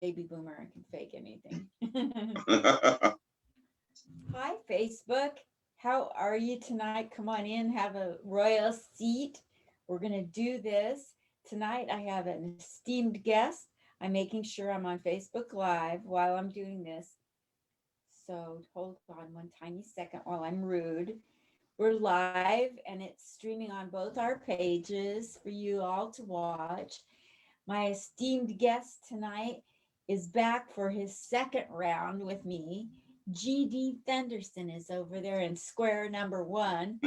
baby boomer. I can fake anything. Hi, Facebook. How are you tonight? Come on in, have a royal seat. We're going to do this. Tonight, I have an esteemed guest. I'm making sure I'm on Facebook Live while I'm doing this. So hold on one tiny second while I'm rude. We're live and it's streaming on both our pages for you all to watch. My esteemed guest tonight is back for his second round with me. GD Fenderson is over there in square number one.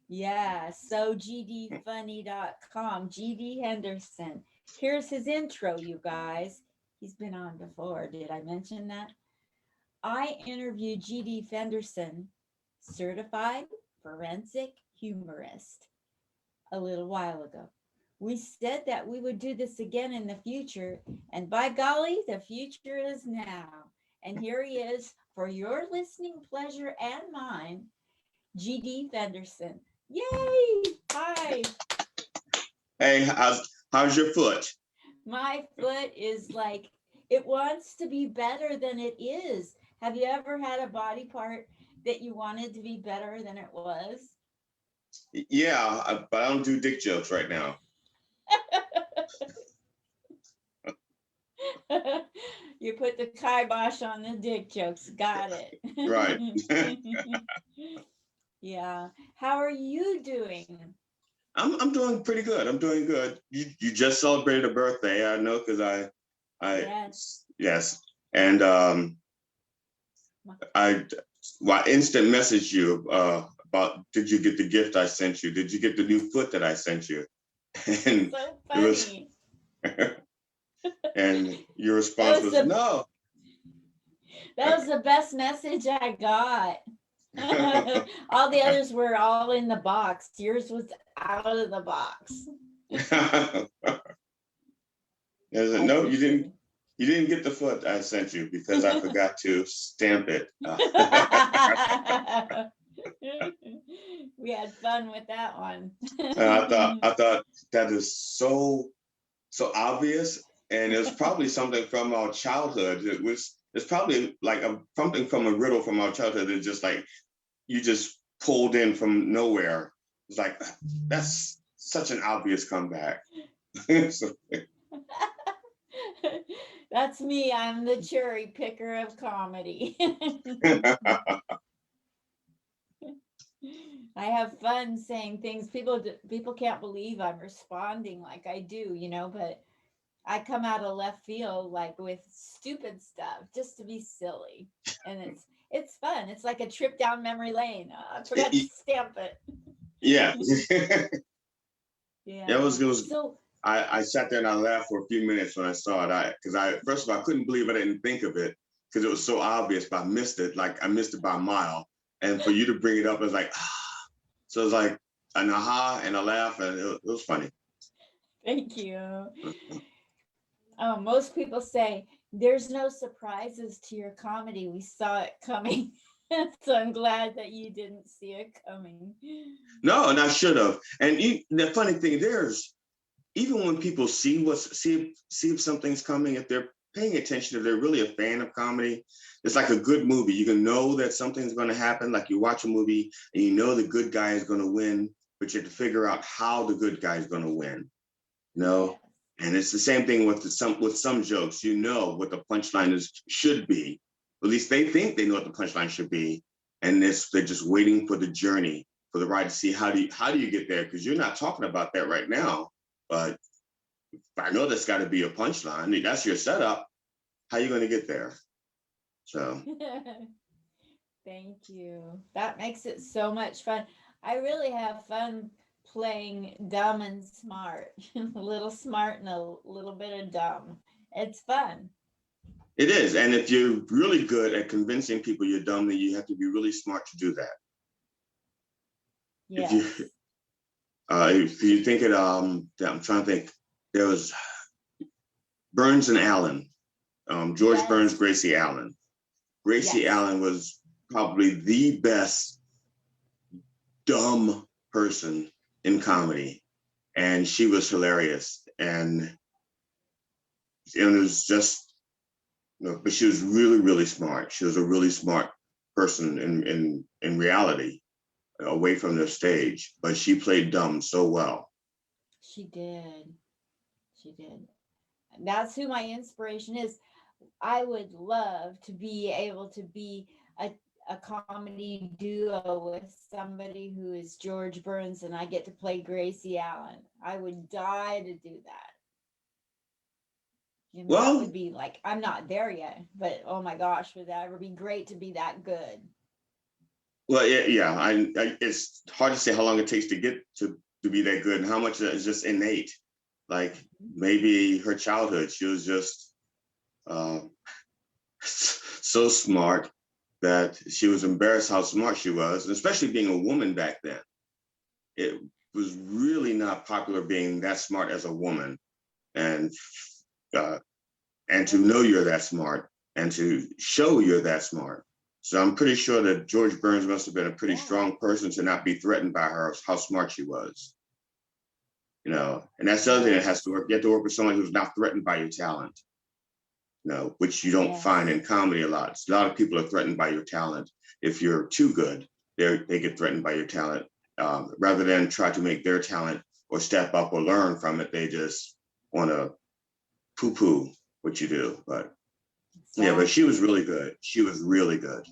Yeah, so gdfunny.com, GD Henderson. Here's his intro, you guys. He's been on before. Did I mention that? I interviewed GD Fenderson, certified forensic humorist, a little while ago. We said that we would do this again in the future, and by golly, the future is now. And here he is for your listening pleasure and mine, GD Fenderson. Yay! Hi. Hey, how's your foot? My foot is like, it wants to be better than it is. Have you ever had a body part that you wanted to be better than it was? Yeah, but I don't do dick jokes right now. You put the kibosh on the dick jokes. Got it. Right. Yeah. How are you doing? I'm doing pretty good. I'm doing good. You just celebrated a birthday, I know, because yes, and I instant messaged you about, did you get the gift I sent you? Did you get the new foot that I sent you? And So it was funny. and your response was no. That was the best message I got. All the others were all in the box. Yours was out of the box. No, you didn't. You didn't get the foot I sent you because I forgot to stamp it. We had fun with that one. I thought that is so obvious, and it was probably something from our childhood. It's probably like something from a riddle from our childhood that just like you just pulled in from nowhere. It's like, that's such an obvious comeback. So, that's me. I'm the cherry picker of comedy. I have fun saying things. People can't believe I'm responding like I do, but I come out of left field like with stupid stuff just to be silly. And it's fun. It's like a trip down memory lane. I forgot to stamp it. Yeah. Yeah. It was so I sat there and I laughed for a few minutes when I saw it. First of all, I couldn't believe I didn't think of it because it was so obvious, but I missed it. Like I missed it by a mile. And for you to bring it up, it was like, ah. So it was like an aha and a laugh, and it was funny. Thank you. Most people say there's no surprises to your comedy. We saw it coming. So I'm glad that you didn't see it coming. No, and I should have. And the funny thing, even when people see if something's coming, if they're paying attention, if they're really a fan of comedy, it's like a good movie. You can know that something's going to happen. Like you watch a movie and you know the good guy is going to win, but you have to figure out how the good guy is going to win. And it's the same thing with some jokes. You know what the punchline should be. At least they think they know what the punchline should be, and they're just waiting for the journey, for the ride to see how do you get there, because you're not talking about that right now. But I know there's got to be a punchline. That's your setup. How are you going to get there? So. Thank you. That makes it so much fun. I really have fun playing dumb and smart, a little smart and a little bit of dumb. It's fun. It is. And if you're really good at convincing people you're dumb, then you have to be really smart to do that. Yes. If you think it, I'm trying to think, there was Burns and Allen, George Burns, Gracie Allen. Gracie Allen was probably the best dumb person in comedy, and she was hilarious. And it was just, but she was really, really smart. She was a really smart person in reality, away from the stage, but she played dumb so well. She did. She did. That's who my inspiration is. I would love to be able to be a comedy duo with somebody who is George Burns and I get to play Gracie Allen. I would die to do that. And that would Well, be like, I'm not there yet, but oh my gosh, would that ever be great to be that good? well, yeah. It's hard to say how long it takes to get to be that good, and how much of that is just innate. Like maybe her childhood, she was just uh, so smart that she was embarrassed how smart she was, and especially being a woman back then. It was really not popular being that smart as a woman, and uh, and to know you're that smart and to show you're that smart. So I'm pretty sure that George Burns must have been a pretty Yeah. strong person to not be threatened by her, how smart she was. And that's the other thing that has to work. You have to work with someone who's not threatened by your talent, which you don't find in Yes. comedy a lot. A lot of people are threatened by your talent. If you're too good, they get threatened by your talent. Rather than try to make their talent or step up or learn from it, they just want to poo-poo what you do. But yeah, but she was Exactly. really good. She was really good.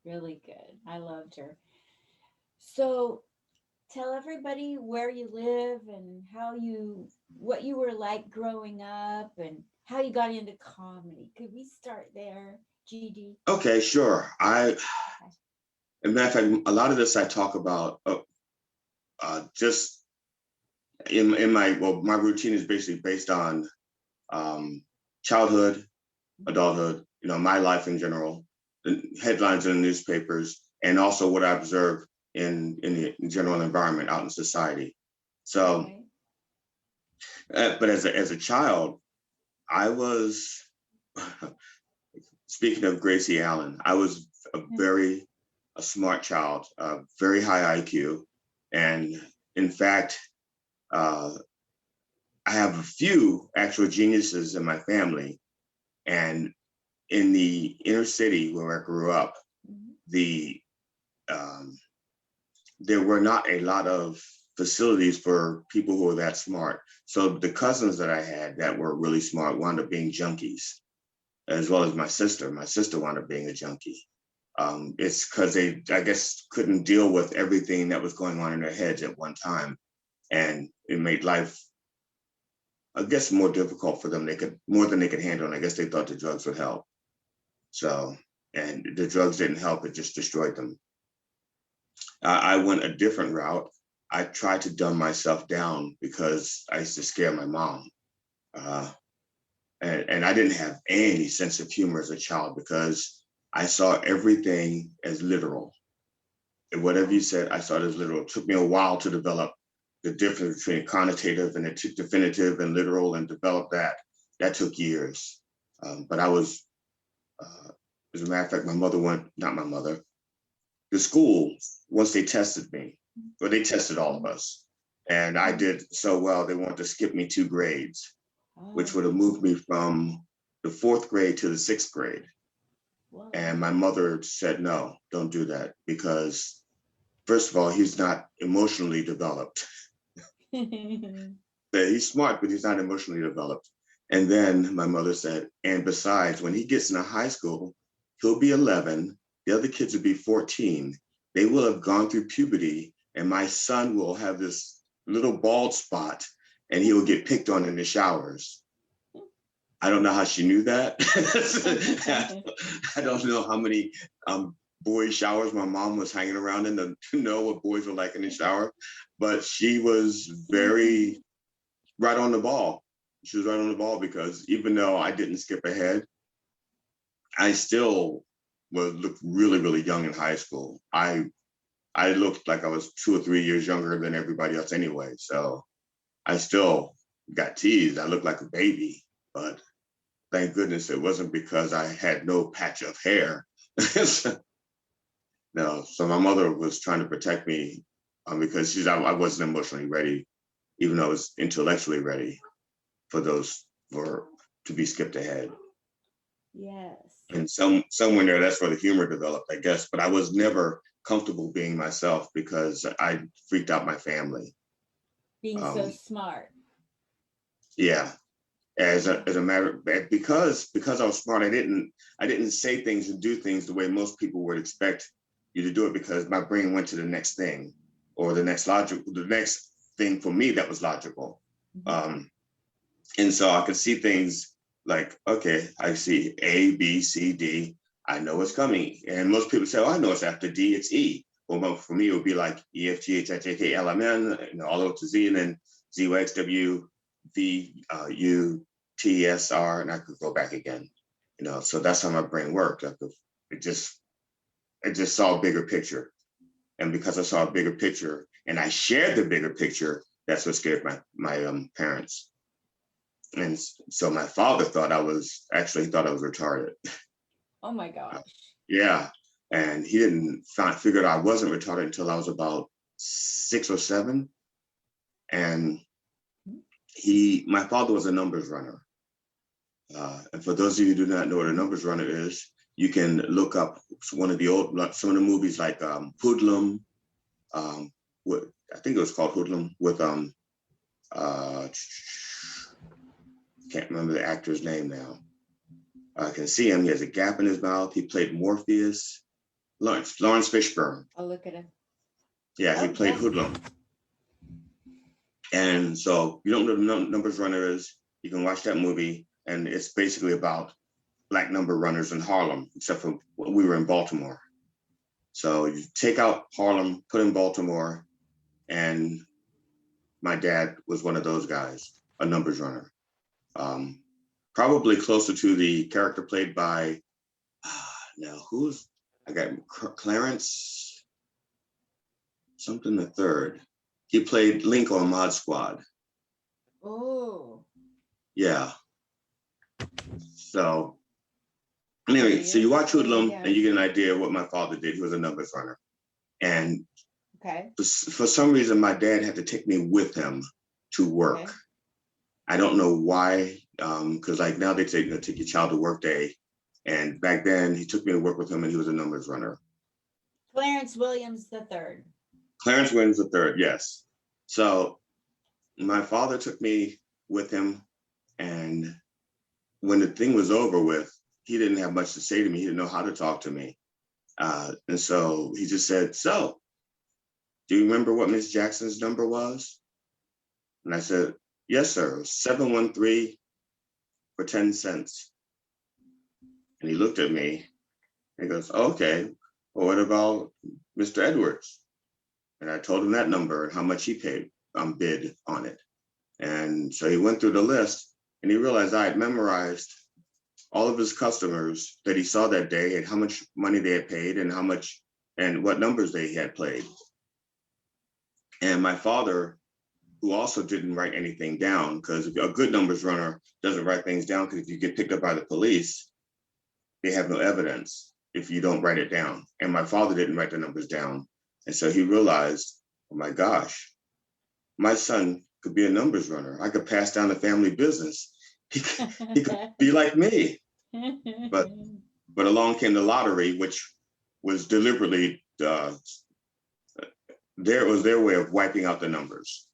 Really good. I loved her. So tell everybody where you live and what you were like growing up and how you got into comedy. Could we start there, GD? Okay, sure. Okay. As a matter of fact, a lot of this I talk about just in my routine is basically based on um, childhood, adulthood, my life in general, the headlines in the newspapers, and also what I observe in the general environment out in society. So, Okay. but as a child, I was speaking of Gracie Allen, I was a smart child, very high IQ, and in fact, uh, I have a few actual geniuses in my family, and in the inner city where I grew up, Mhm. the there were not a lot of facilities for people who were that smart. So the cousins that I had that were really smart wound up being junkies, as well as my sister. My sister wound up being a junkie. It's because they, I guess, couldn't deal with everything that was going on in their heads at one time, and it made life, I guess, more difficult for them. They could more than they could handle, and I guess they thought the drugs would help. So, and the drugs didn't help; it just destroyed them. I went a different route. I tried to dumb myself down because I used to scare my mom. Uh, and I didn't have any sense of humor as a child because I saw everything as literal. And whatever you said, I saw it as literal. It took me a while to develop the difference between connotative and definitive and literal and develop that. That took years. But I was, as a matter of fact, my mother went, not my mother, the school, once they tested me, or they tested all of us, and I did so well, they wanted to skip me 2 grades, which would have Oh, moved me from the 4th grade to the 6th grade. And whoa. my mother said, no, don't do that, because first of all, he's not emotionally developed. He's smart, but he's not emotionally developed. And then my mother said, and besides, when he gets into high school, he'll be 11, the other kids will be 14. They will have gone through puberty, and my son will have this little bald spot, and he will get picked on in the showers. I don't know how she knew that. I don't know how many boy showers my mom was hanging around in to know what boys were like in the shower, but she was very right on the ball. She was right on the ball because even though I didn't skip ahead, I still looked really, really young in high school. I looked like I was 2 or 3 years younger than everybody else anyway. So I still got teased. I looked like a baby, but thank goodness it wasn't because I had no patch of hair. No, so my mother was trying to protect me because I wasn't emotionally ready, even though I was intellectually ready for those for to be skipped ahead. Yes. And somewhere there, that's where the humor developed, I guess. But I was never comfortable being myself because I freaked out my family. Being so smart. Yeah. As a matter of, because I was smart, I didn't say things and do things the way most people would expect you to do it, because my brain went to the next thing, or the next thing for me that was logical. And so I could see things like, okay, I see A, B, C, D. I know it's coming. And most people say, oh, I know it's after D, it's E. Well, for me, it would be like E, F, G, H, I, J, K, L, M, N, all the way to Z, and then Z, Y, X, W, V, U, T, S, R, and I could go back again. So that's how my brain worked. It just saw a bigger picture. And because I saw a bigger picture and I shared the bigger picture, that's what scared my parents. And so my father thought I was retarded. Oh my gosh. Yeah. And he didn't figure out I wasn't retarded until I was about 6 or 7. And my father was a numbers runner. And for those of you who do not know what a numbers runner is, you can look up some of the movies like Hoodlum. I think it was called Hoodlum with can't remember the actor's name now. I can see him. He has a gap in his mouth. He played Morpheus. Lawrence Fishburne. I'll look at him. Yeah, he played Hoodlum. And so you don't know the numbers runner is, you can watch that movie, and it's basically about black number runners in Harlem, except for we were in Baltimore. So you take out Harlem, put in Baltimore, and my dad was one of those guys, a numbers runner. Probably closer to the character played by, I got Clarence something the third. He played Link on Mod Squad. Oh. Yeah. So anyway, so you watch Hoodlum and you get an idea of what my father did. He was a numbers runner. And for some reason, my dad had to take me with him to work. Okay. I don't know why, because like now they take your child to work day. And back then he took me to work with him and he was a numbers runner. Clarence Williams III. Clarence Williams III, yes. So my father took me with him, and when the thing was over with, he didn't have much to say to me. He didn't know how to talk to me. And so he just said, so, do you remember what Miss Jackson's number was? And I said, yes, sir. It was 713 for 10 cents. And he looked at me and he goes, okay, well, what about Mr. Edwards? And I told him that number and how much he paid, bid on it. And so he went through the list and he realized I had memorized all of his customers that he saw that day and how much money they had paid and how much and what numbers they had played. And my father, who also didn't write anything down, because a good numbers runner doesn't write things down, because if you get picked up by the police, they have no evidence if you don't write it down. And my father didn't write the numbers down. And so he realized, oh my gosh, my son could be a numbers runner. I could pass down the family business. He could be like me. But along came the lottery, which was deliberately their way of wiping out the numbers,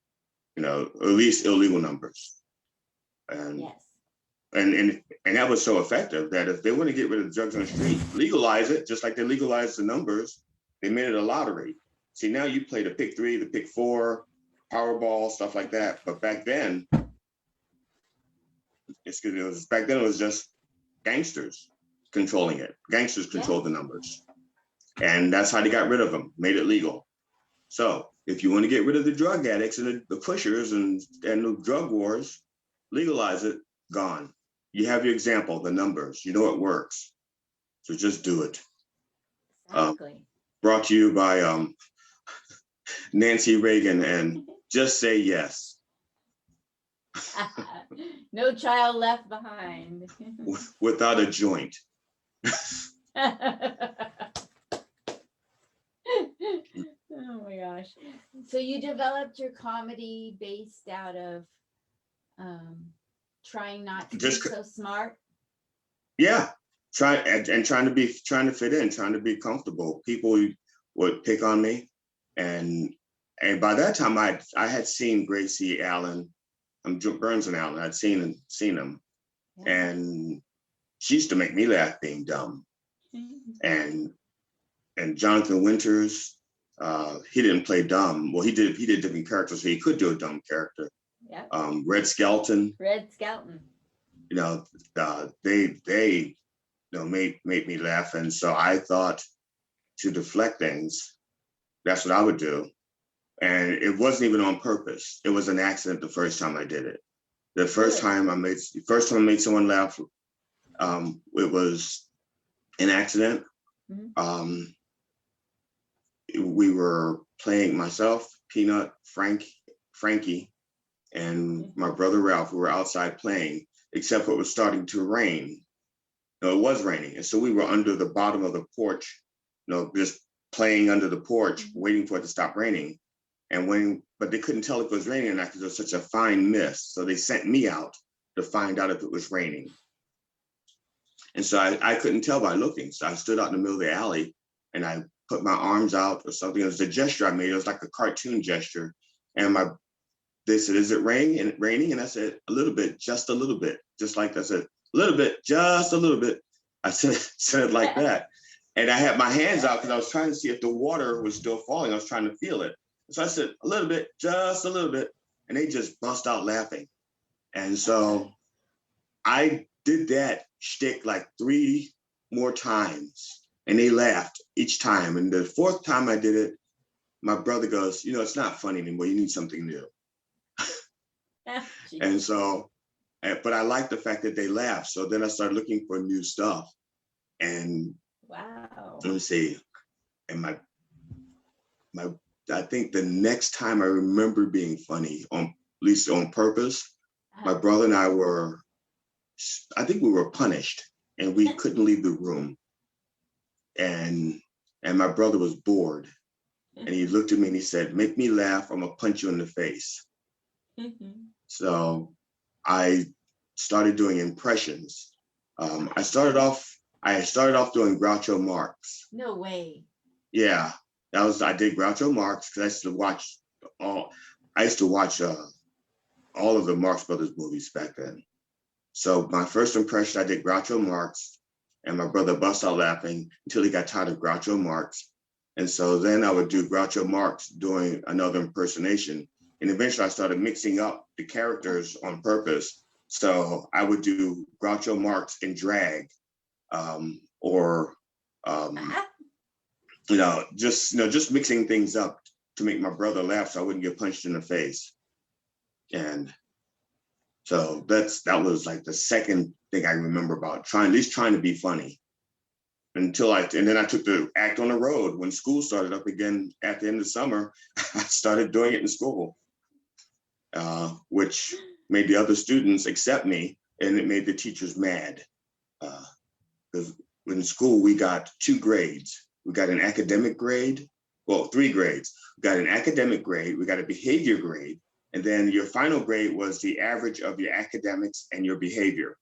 at least illegal numbers. And yes. And that was so effective that if they want to get rid of the drugs on the street, legalize it, just like they legalized the numbers, they made it a lottery. See, now you play the pick 3, the pick 4, Powerball, stuff like that. But back then, it was just gangsters controlling it. Gangsters controlled the numbers. And that's how they got rid of them, made it legal. So if you want to get rid of the drug addicts and the pushers and the drug wars, legalize it, gone. You have your example, the numbers, it works. So just do it. Exactly. Brought to you by Nancy Reagan and Just Say Yes. No child left behind. Without a joint. Oh my gosh. So you developed your comedy based out of Trying not to be just so smart. yeah, trying to fit in, trying to be comfortable. People would pick on me, and by that time I had seen Gracie Allen, Burns and Allen. I'd seen them, Yeah. and she used to make me laugh being dumb. And Jonathan Winters, he didn't play dumb. Well, he did different characters, so he could do a dumb character. Yeah. Red Skelton. Red Skelton. You know, they made me laugh, and so I thought to deflect things, that's what I would do. And it wasn't even on purpose. It was an accident the first time I did it. The first time I made someone laugh, it was an accident. Mm-hmm. We were playing, myself, Peanut, Frankie, and my brother Ralph. We were outside playing, except it was starting to rain. No, it was raining, and so we were under the bottom of the porch, just playing under the porch, waiting for it to stop raining. But they couldn't tell if it was raining or not because it was such a fine mist. So they sent me out to find out if it was raining. And so I couldn't tell by looking. So I stood out in the middle of the alley and I put my arms out or something. It was a gesture I made. It was like a cartoon gesture. And they said, "Is it raining?" And I said, "A little bit, just a little bit." Just like I said, "A little bit, just a little bit." I said it like that. And I had my hands out because I was trying to see if the water was still falling. I was trying to feel it. So I said, "A little bit, just a little bit." And they just bust out laughing. And so I did that shtick like 3 more times. And they laughed each time. And the 4th time I did it, my brother goes, "It's not funny anymore. You need something new." And so, but I like the fact that they laughed. So then I started looking for new stuff. And wow. Let me see. And I think the next time I remember being funny, at least on purpose, my brother and I think we were punished and we couldn't leave the room. And my brother was bored. And he looked at me and he said, "Make me laugh, I'm gonna punch you in the face." So I started doing impressions. I started off doing Groucho Marx. No way. Yeah, I did Groucho Marx because I used to watch all of the Marx Brothers movies back then. So my first impression, I did Groucho Marx, and my brother bust out laughing until he got tired of Groucho Marx. And so then I would do Groucho Marx doing another impersonation. And eventually I started mixing up the characters on purpose. So I would do Groucho Marx in drag, or just mixing things up to make my brother laugh so I wouldn't get punched in the face. And so that was like the second thing I remember about trying to be funny. And then I took the act on the road when school started up again at the end of summer. I started doing it in school, which made the other students accept me, and it made the teachers mad. Because in school we got 2 grades. We got an academic grade, 3 grades. We got an academic grade, we got a behavior grade, and then your final grade was the average of your academics and your behavior.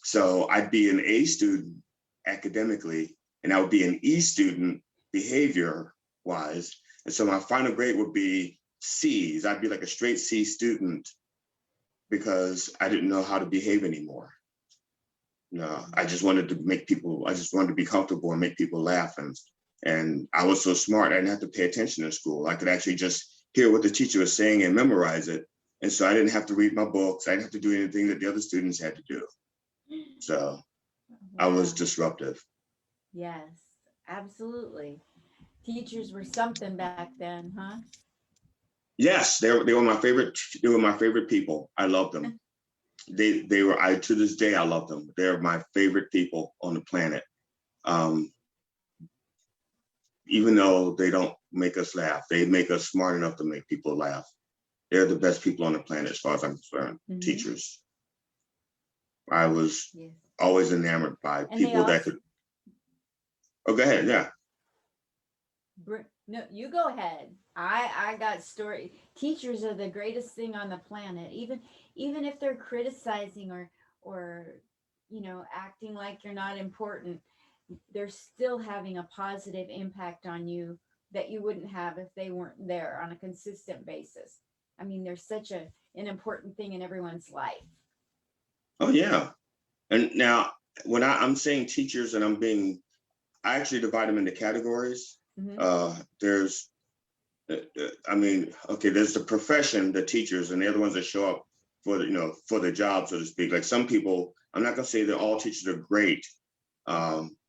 So I'd be an A student academically, and I would be an E student behavior wise. And so my final grade would be C's. I'd be like a straight C student because I didn't know how to behave anymore. I just wanted to be comfortable and make people laugh. And I was so smart, I didn't have to pay attention in school. I could actually just hear what the teacher was saying and memorize it. And so I didn't have to read my books. I didn't have to do anything that the other students had to do. So I was disruptive. Yes, absolutely. Teachers were something back then, huh? Yes, they were my favorite. They were my favorite people. I loved them. They were. To this day I love them. They're my favorite people on the planet. Even though they don't make us laugh, they make us smart enough to make people laugh. They're the best people on the planet as far as I'm concerned. Teachers. I was always enamored by people that could. Oh, go ahead. Yeah. No, you go ahead. I got story. Teachers are the greatest thing on the planet. even if they're criticizing or acting like you're not important, they're still having a positive impact on you that you wouldn't have if they weren't there on a consistent basis. I mean, they're such an important thing in everyone's life. Oh yeah. And now when I'm saying teachers and I actually divide them into categories. Mm-hmm. There's, okay, there's the profession, the teachers, and they're the ones that show up for for the job, so to speak. Like some people, I'm not gonna say that all teachers are great,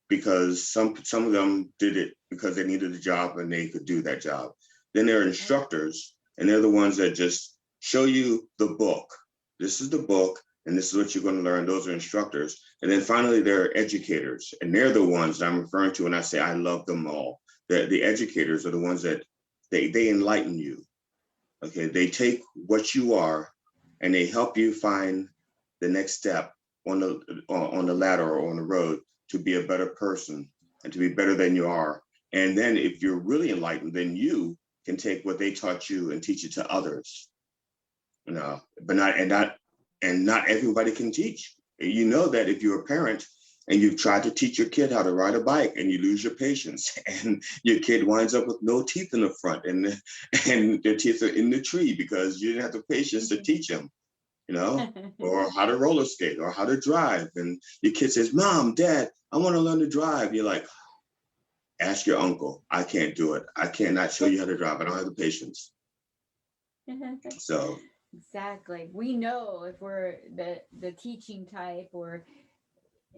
because some of them did it because they needed a job and they could do that job. Then there are instructors, and they're the ones that just show you the book. This is the book, and this is what you're going to learn. Those are instructors. And then finally, there are educators, and they're the ones that I'm referring to when I say I love them all. The educators are the ones that they enlighten you. Okay, they take what you are and they help you find the next step on the ladder or on the road to be a better person and to be better than you are. And then if you're really enlightened, then you can take what they taught you and teach it to others. But not everybody can teach. You know that if you're a parent and you've tried to teach your kid how to ride a bike and you lose your patience and your kid winds up with no teeth in the front and their teeth are in the tree because you didn't have the patience to teach them, or how to roller skate or how to drive. And your kid says, Mom, Dad, I want to learn to drive. You're like, ask your uncle. I can't do it. I cannot show you how to drive. I don't have the patience. So exactly. We know if we're the teaching type or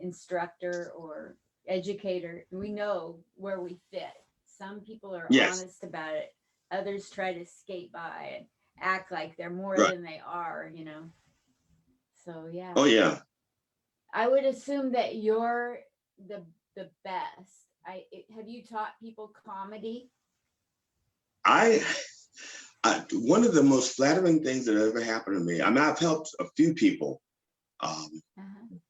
instructor or educator, we know where we fit. Some people are yes, honest about it. Others try to skate by and act like they're more right. than they are. So yeah. Oh yeah. I would assume that you're the best. Have you taught people comedy? I one of the most flattering things that ever happened to me. I mean, I've helped a few people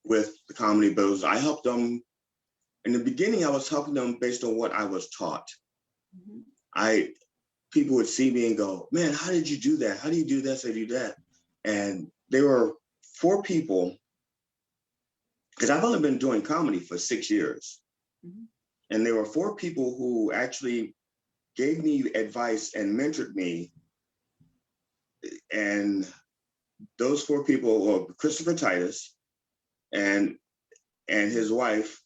with the comedy, but I helped them in the beginning. I was helping them based on what I was taught. Mm-hmm. People would see me and go, "Man, how did you do that? How do you do this? How do you do that?" And there were 4 people, because I've only been doing comedy for 6 years, mm-hmm. and there were 4 people who actually gave me advice and mentored me. And those 4 people were Christopher Titus and his wife,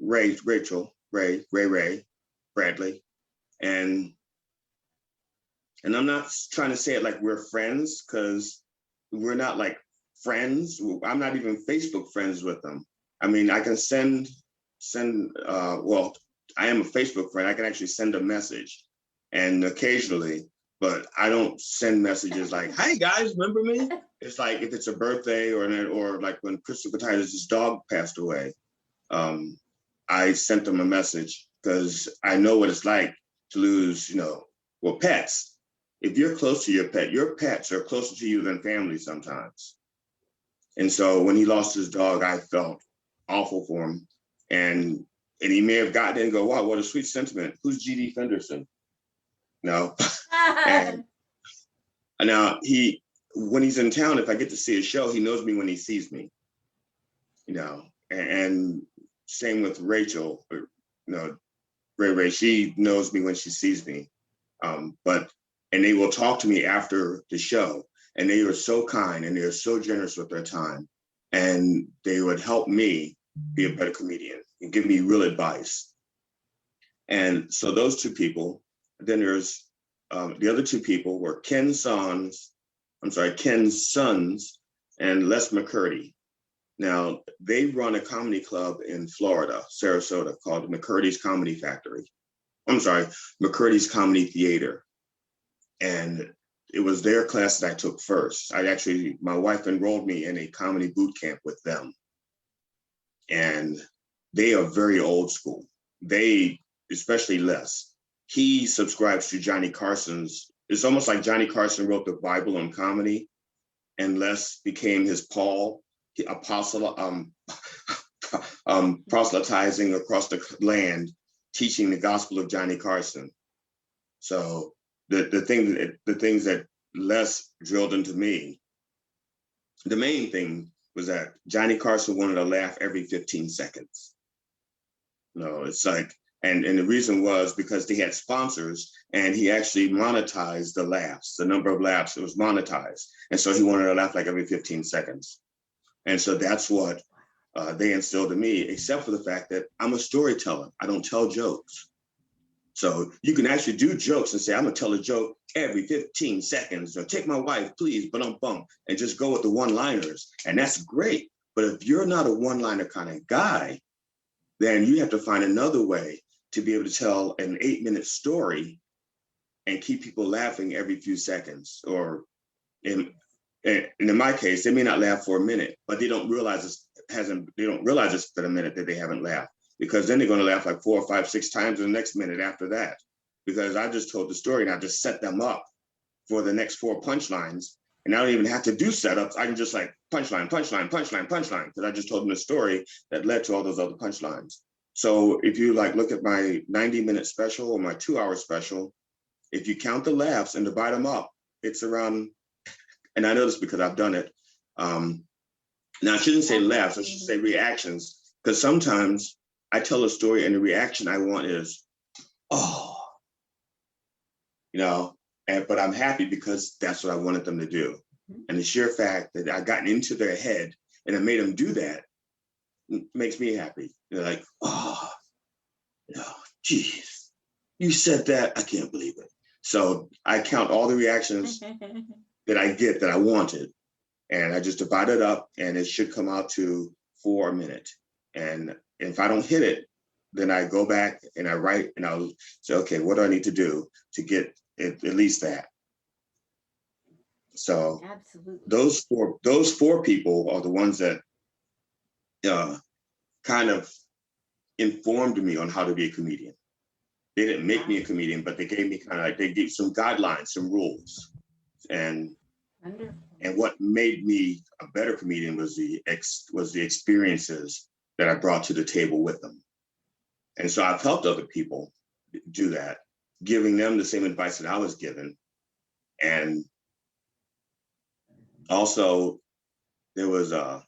Ray Bradley. And I'm not trying to say it like we're friends, because we're not like friends. I'm not even Facebook friends with them. I mean, I can send, well, I am a Facebook friend. I can actually send a message and occasionally, but I don't send messages like, "Hey guys, remember me?" It's like if it's a birthday or like when Christopher Titus's dog passed away, I sent them a message because I know what it's like to lose, pets. If you're close to your pets are closer to you than family sometimes. And so when he lost his dog, I felt awful for him. And he may have gotten it and go, "Wow, what a sweet sentiment. Who's G.D. Fenderson?" No. And now when he's in town, if I get to see a show, he knows me when he sees me, and same with Rachel, Ray, she knows me when she sees me. And they will talk to me after the show, and they are so kind and they're so generous with their time, and they would help me be a better comedian and give me real advice. And so those 2 people, then there's the other 2 people were Ken Sons and Les McCurdy. Now, they run a comedy club in Florida, Sarasota, called McCurdy's Comedy Factory. McCurdy's Comedy Theater. And it was their class that I took first. My wife enrolled me in a comedy boot camp with them. And they are very old school. They, especially Les, he subscribes to Johnny Carson's. It's almost like Johnny Carson wrote the Bible on comedy, and Les became his Paul, proselytizing across the land, teaching the gospel of Johnny Carson. So the things that Les drilled into me, the main thing was that Johnny Carson wanted to laugh every 15 seconds. No, it's like, and the reason was because they had sponsors and he actually monetized the laughs, the number of laughs, it was monetized. And so he wanted to laugh like every 15 seconds. And so that's what they instilled in me, except for the fact that I'm a storyteller. I don't tell jokes. So you can actually do jokes and say, I'm gonna tell a joke every 15 seconds, or take my wife, please, but I'm bummed, and just go with the one-liners. And that's great. But if you're not a one-liner kind of guy, then you have to find another way to be able to tell an 8-minute story and keep people laughing every few seconds. Or and in my case, they may not laugh for a minute, but they don't realize it's been a minute that they haven't laughed, because then they're going to laugh like 4 or 5, 6 times in the next minute after that, because I just told the story and I just set them up for the next 4 punchlines. And I don't even have to do setups. I can just like punchline, punchline, punchline, punchline, because I just told them a story that led to all those other punchlines. So if you like look at my 90-minute special or my 2-hour special, if you count the laughs and divide them up, it's around, and I know this because I've done it. Now I shouldn't say laughs, I should say reactions, because sometimes I tell a story and the reaction I want is, oh, but I'm happy because that's what I wanted them to do. And the sheer fact that I gotten into their head and I made them do that makes me happy. They're like, oh, geez, you said that, I can't believe it. So I count all the reactions that I get that I wanted, and I just divide it up, and it should come out to 4 a minute. And if I don't hit it, then I go back and I write and I'll say, okay, what do I need to do to get at least that? So absolutely, those four people are the ones that kind of informed me on how to be a comedian. They didn't make me a comedian, but they gave me they gave some guidelines, some rules. And what made me a better comedian was the experiences that I brought to the table with them. And so I've helped other people do that, giving them the same advice that I was given. And also there was there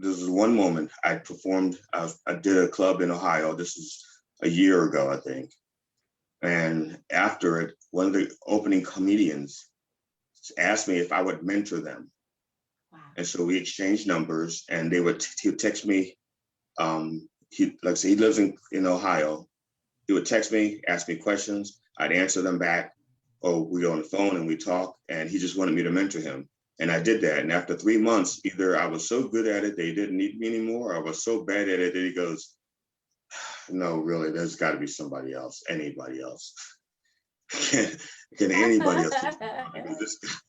was one moment I performed, I did a club in Ohio. This is a year ago, I think. And after it, one of the opening comedians asked me if I would mentor them. Wow. And so we exchanged numbers, and he would text me. He lives in Ohio. He would text me, ask me questions. I'd answer them back, or we'd go on the phone and we talk. And he just wanted me to mentor him. And I did that. And after 3 months, either I was so good at it, they didn't need me anymore, or I was so bad at it that he goes, no, really, there's got to be somebody else, anybody else. Can anybody else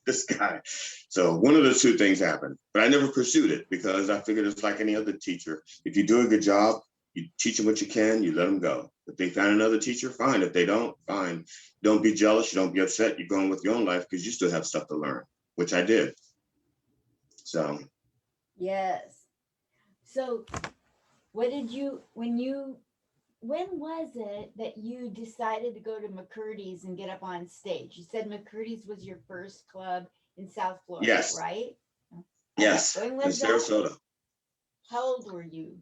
this guy? So one of the two things happened, but I never pursued it because I figured it's like any other teacher. If you do a good job, you teach them what you can, you let them go. If they find another teacher, fine. If they don't, fine. Don't be jealous. You don't be upset. You're going with your own life because you still have stuff to learn, which I did. So. Yes. So when was it that you decided to go to McCurdy's and get up on stage? You said McCurdy's was your first club in South Florida, yes. Right? Yes, in Sarasota. That? How old were you?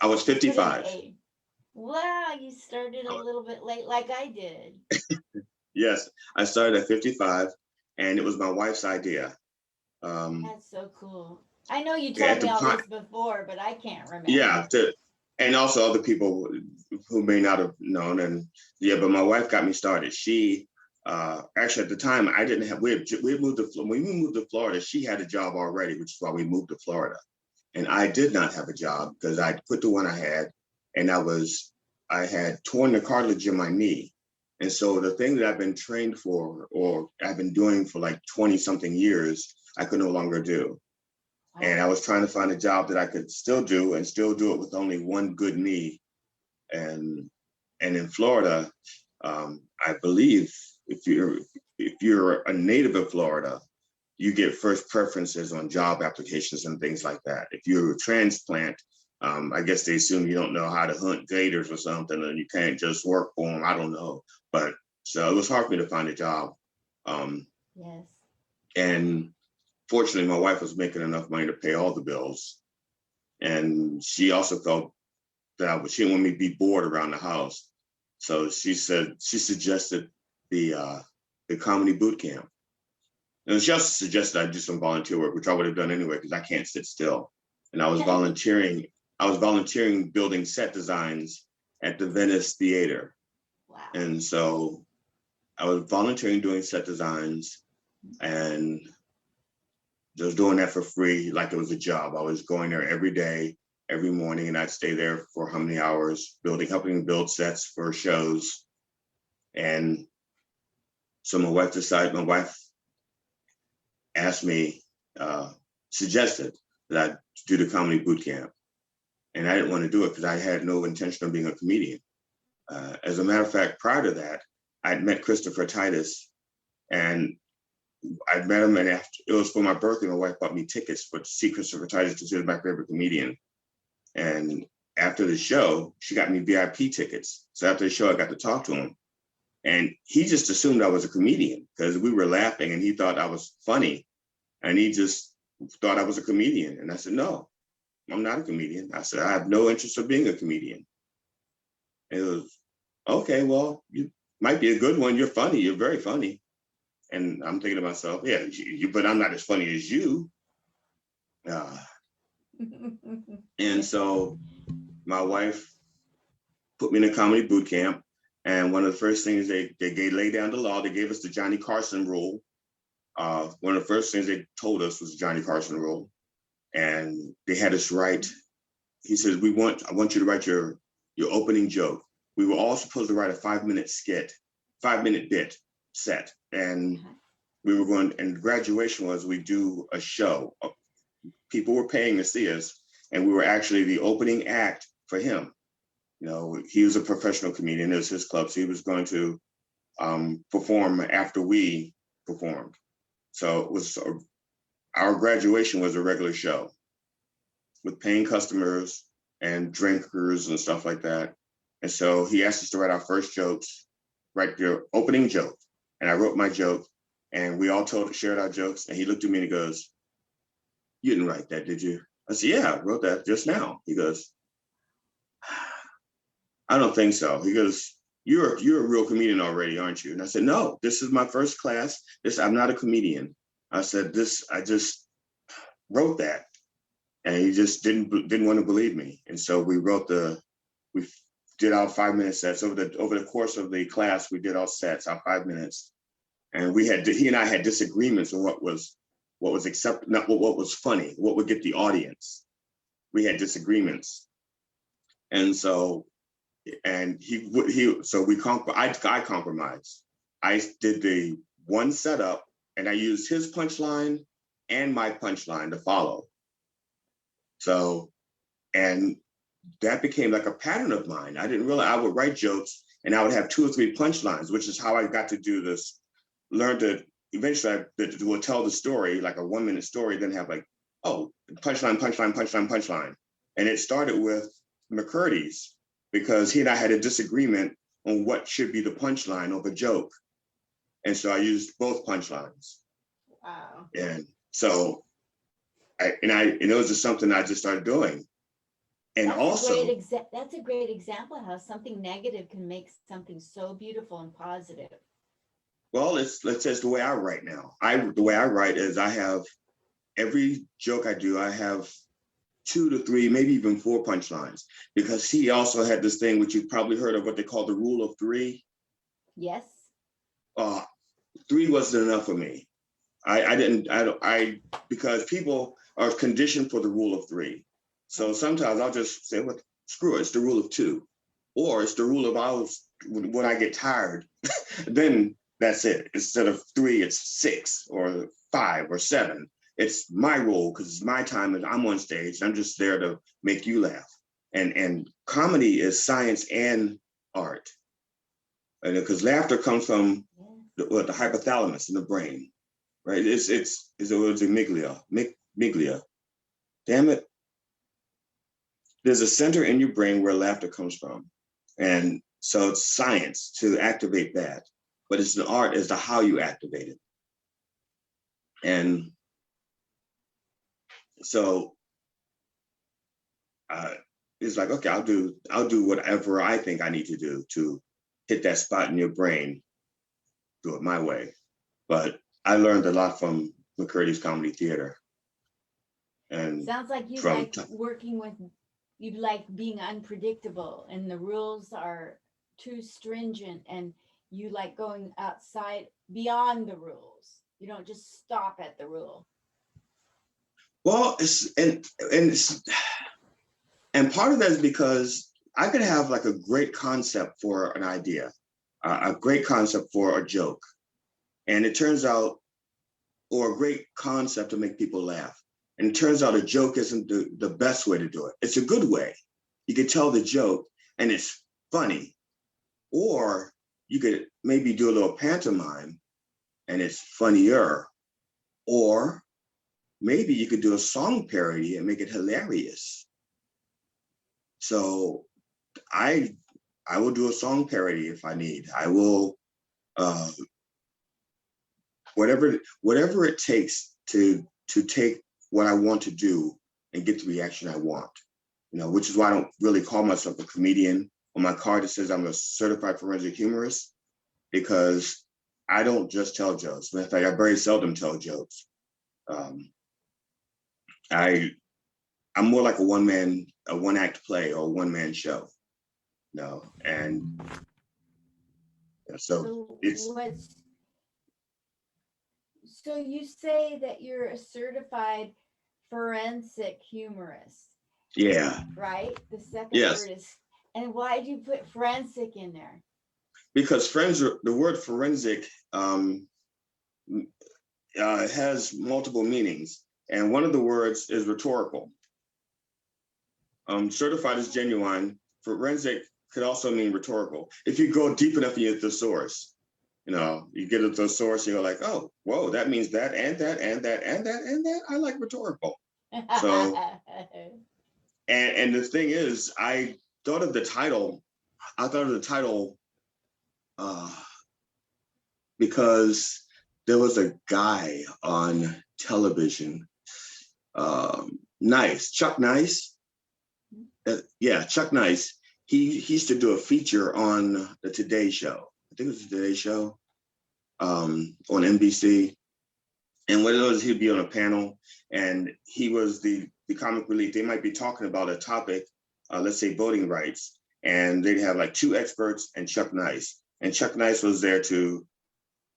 I was 55. Wow, you started a little bit late like I did. Yes, I started at 55, and it was my wife's idea. That's so cool. I know you told me all this before, but I can't remember. Yeah, and also other people who may not have known. And yeah, but my wife got me started. She actually at the time I didn't have. We moved to when we moved to Florida. She had a job already, which is why we moved to Florida. And I did not have a job because I quit the one I had, and I had torn the cartilage in my knee. And so the thing that I've been trained for, or I've been doing for like 20 something years, I could no longer do. And I was trying to find a job that I could still do and still do it with only one good knee. And in Florida, I believe if you're a native of Florida, you get first preferences on job applications and things like that. If you're a transplant, I guess they assume you don't know how to hunt gators or something, and you can't just work for them. I don't know, but so it was hard for me to find a job. Yes. And fortunately, my wife was making enough money to pay all the bills. And she also felt that she didn't want me to be bored around the house. So she suggested the comedy boot camp. And she also suggested I do some volunteer work, which I would have done anyway, because I can't sit still. And I was volunteering building set designs at the Venice Theater. Wow. And so I was volunteering doing set designs and just doing that for free, like it was a job. I was going there every day, every morning, and I'd stay there for how many hours, helping build sets for shows. And so my wife asked me, suggested that I do the comedy boot camp. And I didn't want to do it because I had no intention of being a comedian. As a matter of fact, prior to that, I'd met Christopher Titus, and I met him, and after it was for my birthday, my wife bought me tickets to see Christopher Titus because he was my favorite comedian. And after the show, she got me VIP tickets. So after the show, I got to talk to him. And he just assumed I was a comedian because we were laughing and he thought I was funny. And he just thought I was a comedian. And I said, no, I'm not a comedian. I said, I have no interest of being a comedian. And it was, okay, well, you might be a good one. You're funny. You're very funny. And I'm thinking to myself, yeah, but I'm not as funny as you. And so my wife put me in a comedy boot camp. And one of the first things they laid down the law, they gave us the Johnny Carson rule. One of the first things they told us was the Johnny Carson rule. And they had us write, he says, I want you to write your opening joke. We were all supposed to write a 5-minute bit set. And we were going, and graduation was, we do a show. People were paying to see us, and we were actually the opening act for him. You know, he was a professional comedian. It was his club, so he was going to perform after we performed. So it was our graduation was a regular show with paying customers and drinkers and stuff like that. And so he asked us to write our first jokes, write your opening joke. And I wrote my joke, and we all shared our jokes. And he looked at me and he goes, "You didn't write that, did you?" I said, "Yeah, I wrote that just now." He goes, "I don't think so." He goes, you're a real comedian already, aren't you?" And I said, "No, this is my first class. I'm not a comedian." I said, I just wrote that. And he just didn't want to believe me. And so we did our 5-minute sets over the course of the class. We did our sets, our 5 minutes. And he and I had disagreements on what was accepted, not what was funny, what would get the audience. We had disagreements. And so, I compromised. I did the one setup, and I used his punchline and my punchline to follow. So, and that became like a pattern of mine. I didn't realize I would write jokes and I would have 2 or 3 punchlines, which is how I got to do this. Eventually I will tell the story, like a 1-minute story, then have like, oh, punchline, punchline, punchline, punchline. And it started with McCurdy's because he and I had a disagreement on what should be the punchline of a joke. And so I used both punchlines. Wow. And so, it was just something I just started doing. And that's a great example how something negative can make something so beautiful and positive. Well, let's say it's the way I write now. The way I write is I have every joke I do, I have 2 to 3, maybe even 4 punchlines, because he also had this thing, which you've probably heard of, what they call the rule of 3. Yes. 3 wasn't enough for me. Because people are conditioned for the rule of 3. So sometimes I'll just say, well, screw it, it's the rule of 2. Or it's the rule of when I get tired, then that's it. Instead of 3, it's 6 or 5 or 7. It's my role because it's my time and I'm on stage. I'm just there to make you laugh. And comedy is science and art. And because laughter comes from the hypothalamus in the brain. Right, it's miglia. Damn it. There's a center in your brain where laughter comes from. And so it's science to activate that, but it's an art as to how you activate it. And So it's like, okay, I'll do whatever I think I need to do to hit that spot in your brain, do it my way. But I learned a lot from McCurdy's Comedy Theater. And sounds like you from like working with, you like being unpredictable and the rules are too stringent and you like going outside beyond the rules. You don't just stop at the rule. well, and part of that is because I could have like a great concept for an idea, a great concept for a joke, and it turns out, or a great concept to make people laugh. And it turns out a joke isn't the best way to do it. It's a good way. You could tell the joke and it's funny. Or you could maybe do a little pantomime and it's funnier. Or maybe you could do a song parody and make it hilarious. So I will do a song parody if I need. I will whatever it takes to take what I want to do and get the reaction I want. Which is why I don't really call myself a comedian. On my card it says I'm a certified forensic humorist, because I don't just tell jokes. Matter of fact, I very seldom tell jokes. I'm more like a one act play or a one-man show. And so it's. So you say that you're a certified forensic humorist. Yeah. Right? The second Yes. word is, and why did you put forensic in there? Because the word forensic has multiple meanings. And one of the words is rhetorical. Certified is genuine. Forensic could also mean rhetorical. If you go deep enough in your thesaurus, you get a thesaurus, you're like, oh, whoa, that means that and that and that and that and that. I like rhetorical. So, and the thing is, I thought of the title because there was a guy on television, Chuck Nice. Yeah, Chuck Nice. He used to do a feature on the Today Show. I think it was the Today Show on NBC. And what it was, he'd be on a panel and he was the comic relief. They might be talking about a topic, let's say voting rights, and they'd have like two experts and Chuck Nice. And Chuck Nice was there to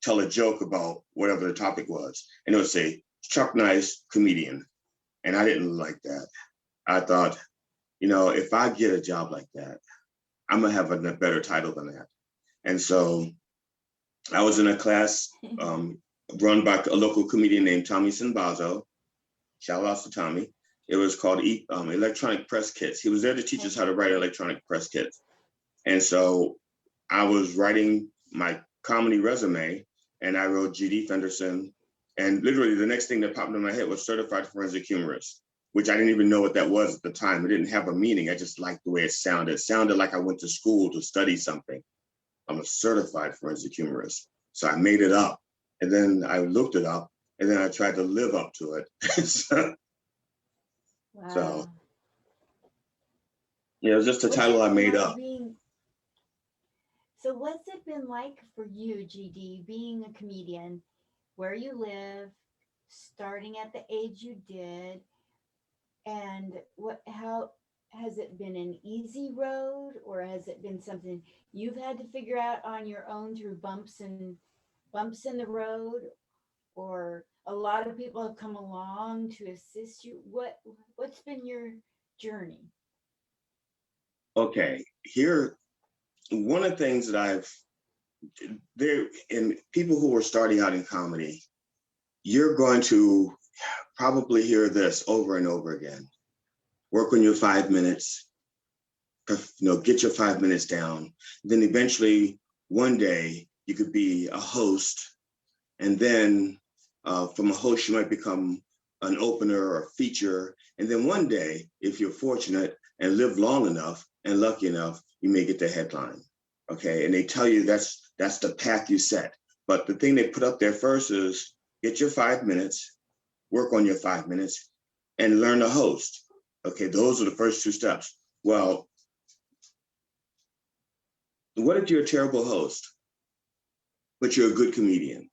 tell a joke about whatever the topic was. And it would say, Chuck Nice, comedian. And I didn't like that. I thought, if I get a job like that, I'm gonna have a better title than that. And so I was in a class run by a local comedian named Tommy Sinbazo. Shout out to Tommy. It was called Electronic Press Kits. He was there to teach us how to write electronic press kits. And so I was writing my comedy resume and I wrote GD Fenderson. And literally the next thing that popped in my head was certified forensic humorist, which I didn't even know what that was at the time. It didn't have a meaning. I just liked the way it sounded. It sounded like I went to school to study something. I'm a certified forensic humorist. So I made it up. And then I looked it up and then I tried to live up to it. Wow. So, it was just a title I made up. So what's it been like for you, GD, being a comedian, where you live, starting at the age you did, and how has it been an easy road, or has it been something you've had to figure out on your own through bumps in the road, or a lot of people have come along to assist you? What's been your journey? Okay, here, one of the things that in people who are starting out in comedy, you're going to probably hear this over and over again. Work on your 5 minutes, get your 5 minutes down. Then eventually, one day, you could be a host. And then from a host, you might become an opener or a feature. And then one day, if you're fortunate and live long enough and lucky enough, you may get the headline. Okay, and they tell you that's the path you set. But the thing they put up there first is get your 5 minutes, work on your 5 minutes, and learn to host. Okay, those are the first two steps. Well, what if you're a terrible host, but you're a good comedian?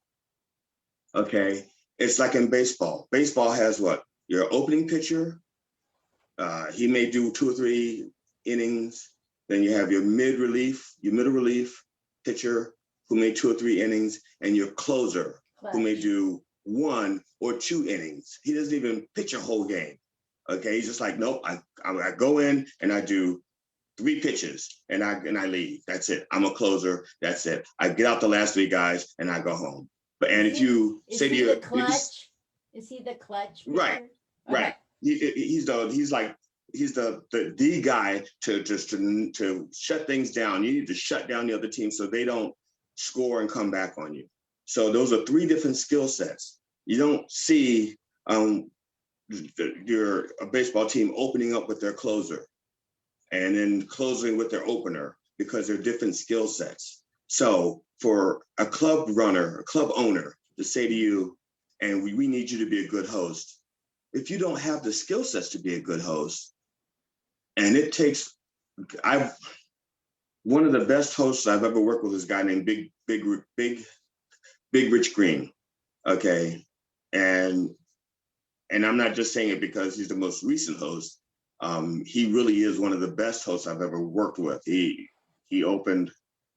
Okay, it's like in baseball. Baseball has what? Your opening pitcher, he may do 2 or 3 innings. Then you have your middle relief pitcher who may 2 or 3 innings, and your closer who may do 1 or 2 innings. He doesn't even pitch a whole game. Okay, he's just like, nope. I go in and I do 3 pitches and I leave. That's it. I'm a closer. That's it. I get out the last 3 guys and I go home. But and if you say to your clutch, is he the clutch pitcher? Right, right. He's the guy to shut things down. You need to shut down the other team so they don't score and come back on you. So those are 3 different skill sets. You don't see your baseball team opening up with their closer and then closing with their opener because they're different skill sets. So for a club runner, a club owner to say to you, and we need you to be a good host, if you don't have the skill sets to be a good host, and it takes, one of the best hosts I've ever worked with is a guy named Big Rich Green, okay? And I'm not just saying it because he's the most recent host. He really is one of the best hosts I've ever worked with. He hosted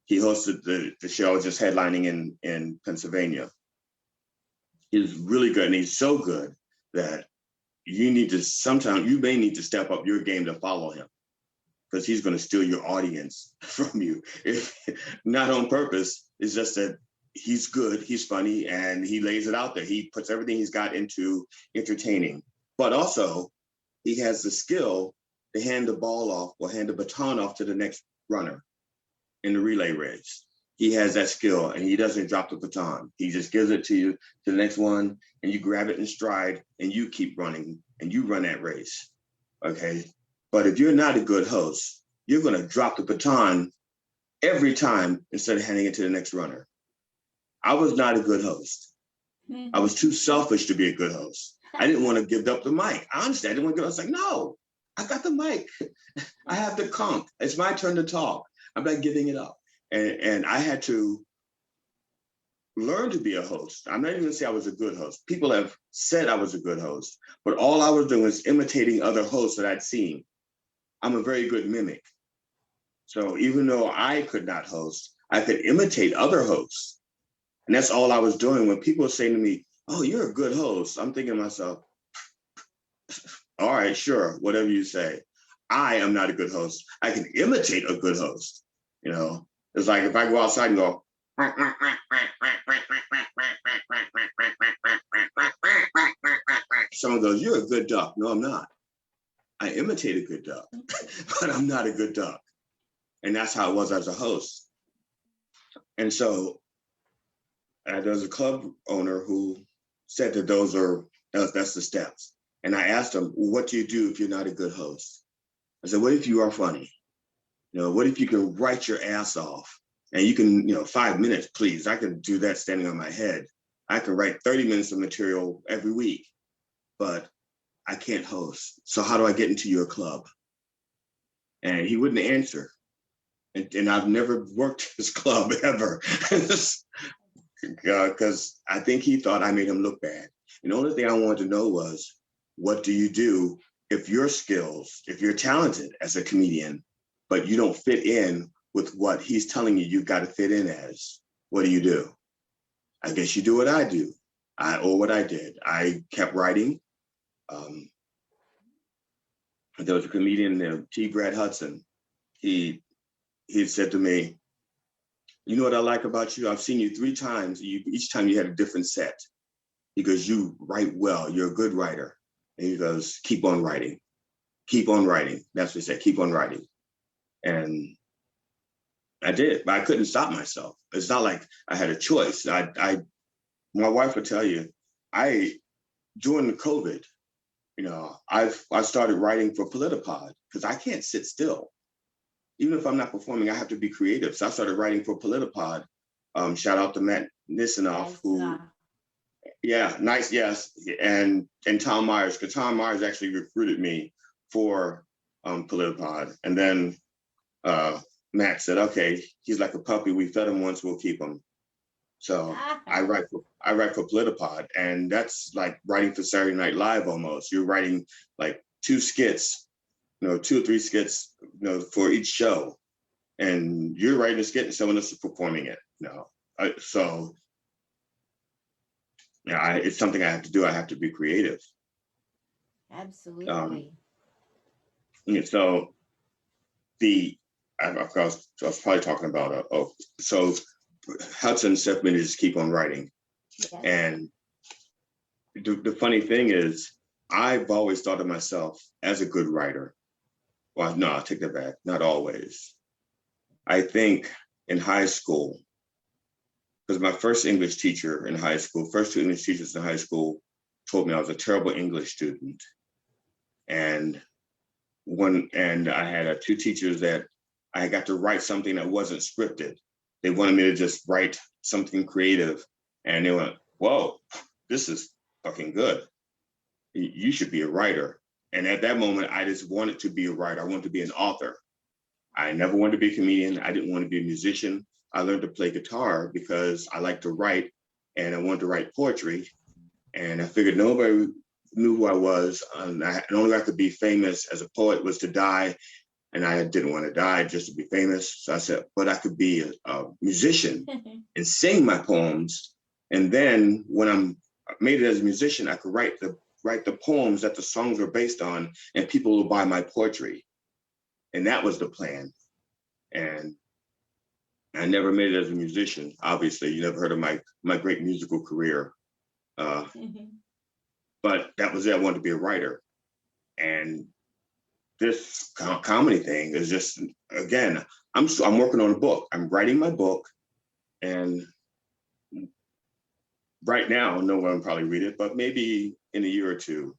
the show I was just headlining in Pennsylvania. He's really good, and he's so good that you may need to step up your game to follow him, because he's going to steal your audience from you, if not on purpose. It's just that he's good, he's funny, and he lays it out there. He puts everything he's got into entertaining, but also he has the skill to hand the ball off or hand the baton off to the next runner in the relay race. He has that skill, and he doesn't drop the baton. He just gives it to you, to the next one, and you grab it in stride, and you keep running, and you run that race, okay? But if you're not a good host, you're gonna drop the baton every time instead of handing it to the next runner. I was not a good host. I was too selfish to be a good host. I didn't want to give up the mic. Honestly, I didn't want to go. I was like, no, I got the mic. I have the conch. It's my turn to talk. I'm not giving it up. And I had to learn to be a host. I'm not even gonna say I was a good host. People have said I was a good host, but all I was doing was imitating other hosts that I'd seen. I'm a very good mimic. So even though I could not host, I could imitate other hosts. And that's all I was doing. When people say to me, oh, you're a good host, I'm thinking to myself, all right, sure, whatever you say. I am not a good host. I can imitate a good host. You know, it's like if I go outside and go, someone goes, you're a good duck. No, I'm not. I imitate a good duck, but I'm not a good duck. And that's how it was as a host. And so there's a club owner who said that that's the steps. And I asked him, well, what do you do if you're not a good host? I said, what if you are funny? You know, what if you can write your ass off? And you can, 5 minutes, please. I can do that standing on my head. I can write 30 minutes of material every week, but I can't host. So how do I get into your club? And he wouldn't answer. And I've never worked his club ever. Because I think he thought I made him look bad. And the only thing I wanted to know was, what do you do if your skills, if you're talented as a comedian, but you don't fit in with what he's telling you you've got to fit in as? What do? I guess you do what I do, or what I did. I kept writing. There was a comedian, T. Brad Hudson. He said to me, you know what I like about you? I've seen you 3 times. Each time you had a different set. He goes, you write well. You're a good writer. And he goes, keep on writing. Keep on writing. That's what he said, keep on writing. And I did, but I couldn't stop myself. It's not like I had a choice. My wife would tell you, during the COVID, I started writing for Politipod because I can't sit still. Even if I'm not performing, I have to be creative. So I started writing for Politipod. Shout out to Matt Nisanoff, Yeah, nice, yes. And Tom Myers, because Tom Myers actually recruited me for Politipod. And then Matt said, okay, he's like a puppy. We fed him once, we'll keep him. So I write for Politipod, and that's like writing for Saturday Night Live almost. You're writing like 2 skits, 2 or 3 skits, for each show. And you're writing a skit and someone else is performing it. So yeah, it's something I have to do. I have to be creative. Absolutely. So I was probably talking about, so Hudson said me to just keep on writing. Yes. And the funny thing is, I've always thought of myself as a good writer. Well, no, I'll take that back. Not always. I think in high school, because my first English teacher in high school, first 2 English teachers in high school told me I was a terrible English student. And I had 2 teachers that I got to write something that wasn't scripted. They wanted me to just write something creative. And they went, whoa, this is fucking good. You should be a writer. And at that moment, I just wanted to be a writer. I wanted to be an author. I never wanted to be a comedian. I didn't want to be a musician. I learned to play guitar because I like to write, and I wanted to write poetry. And I figured nobody knew who I was. And the only way I could be famous as a poet was to die. And I didn't want to die just to be famous. So I said, but I could be a musician and sing my poems. And then when I made it as a musician, I could write the poems that the songs were based on, and people will buy my poetry. And that was the plan. And I never made it as a musician. Obviously, you never heard of my great musical career. But that was it. I wanted to be a writer. And this comedy thing is just, again, I'm working on a book. I'm writing my book. And right now, no one will probably read it, but maybe in a year or 2,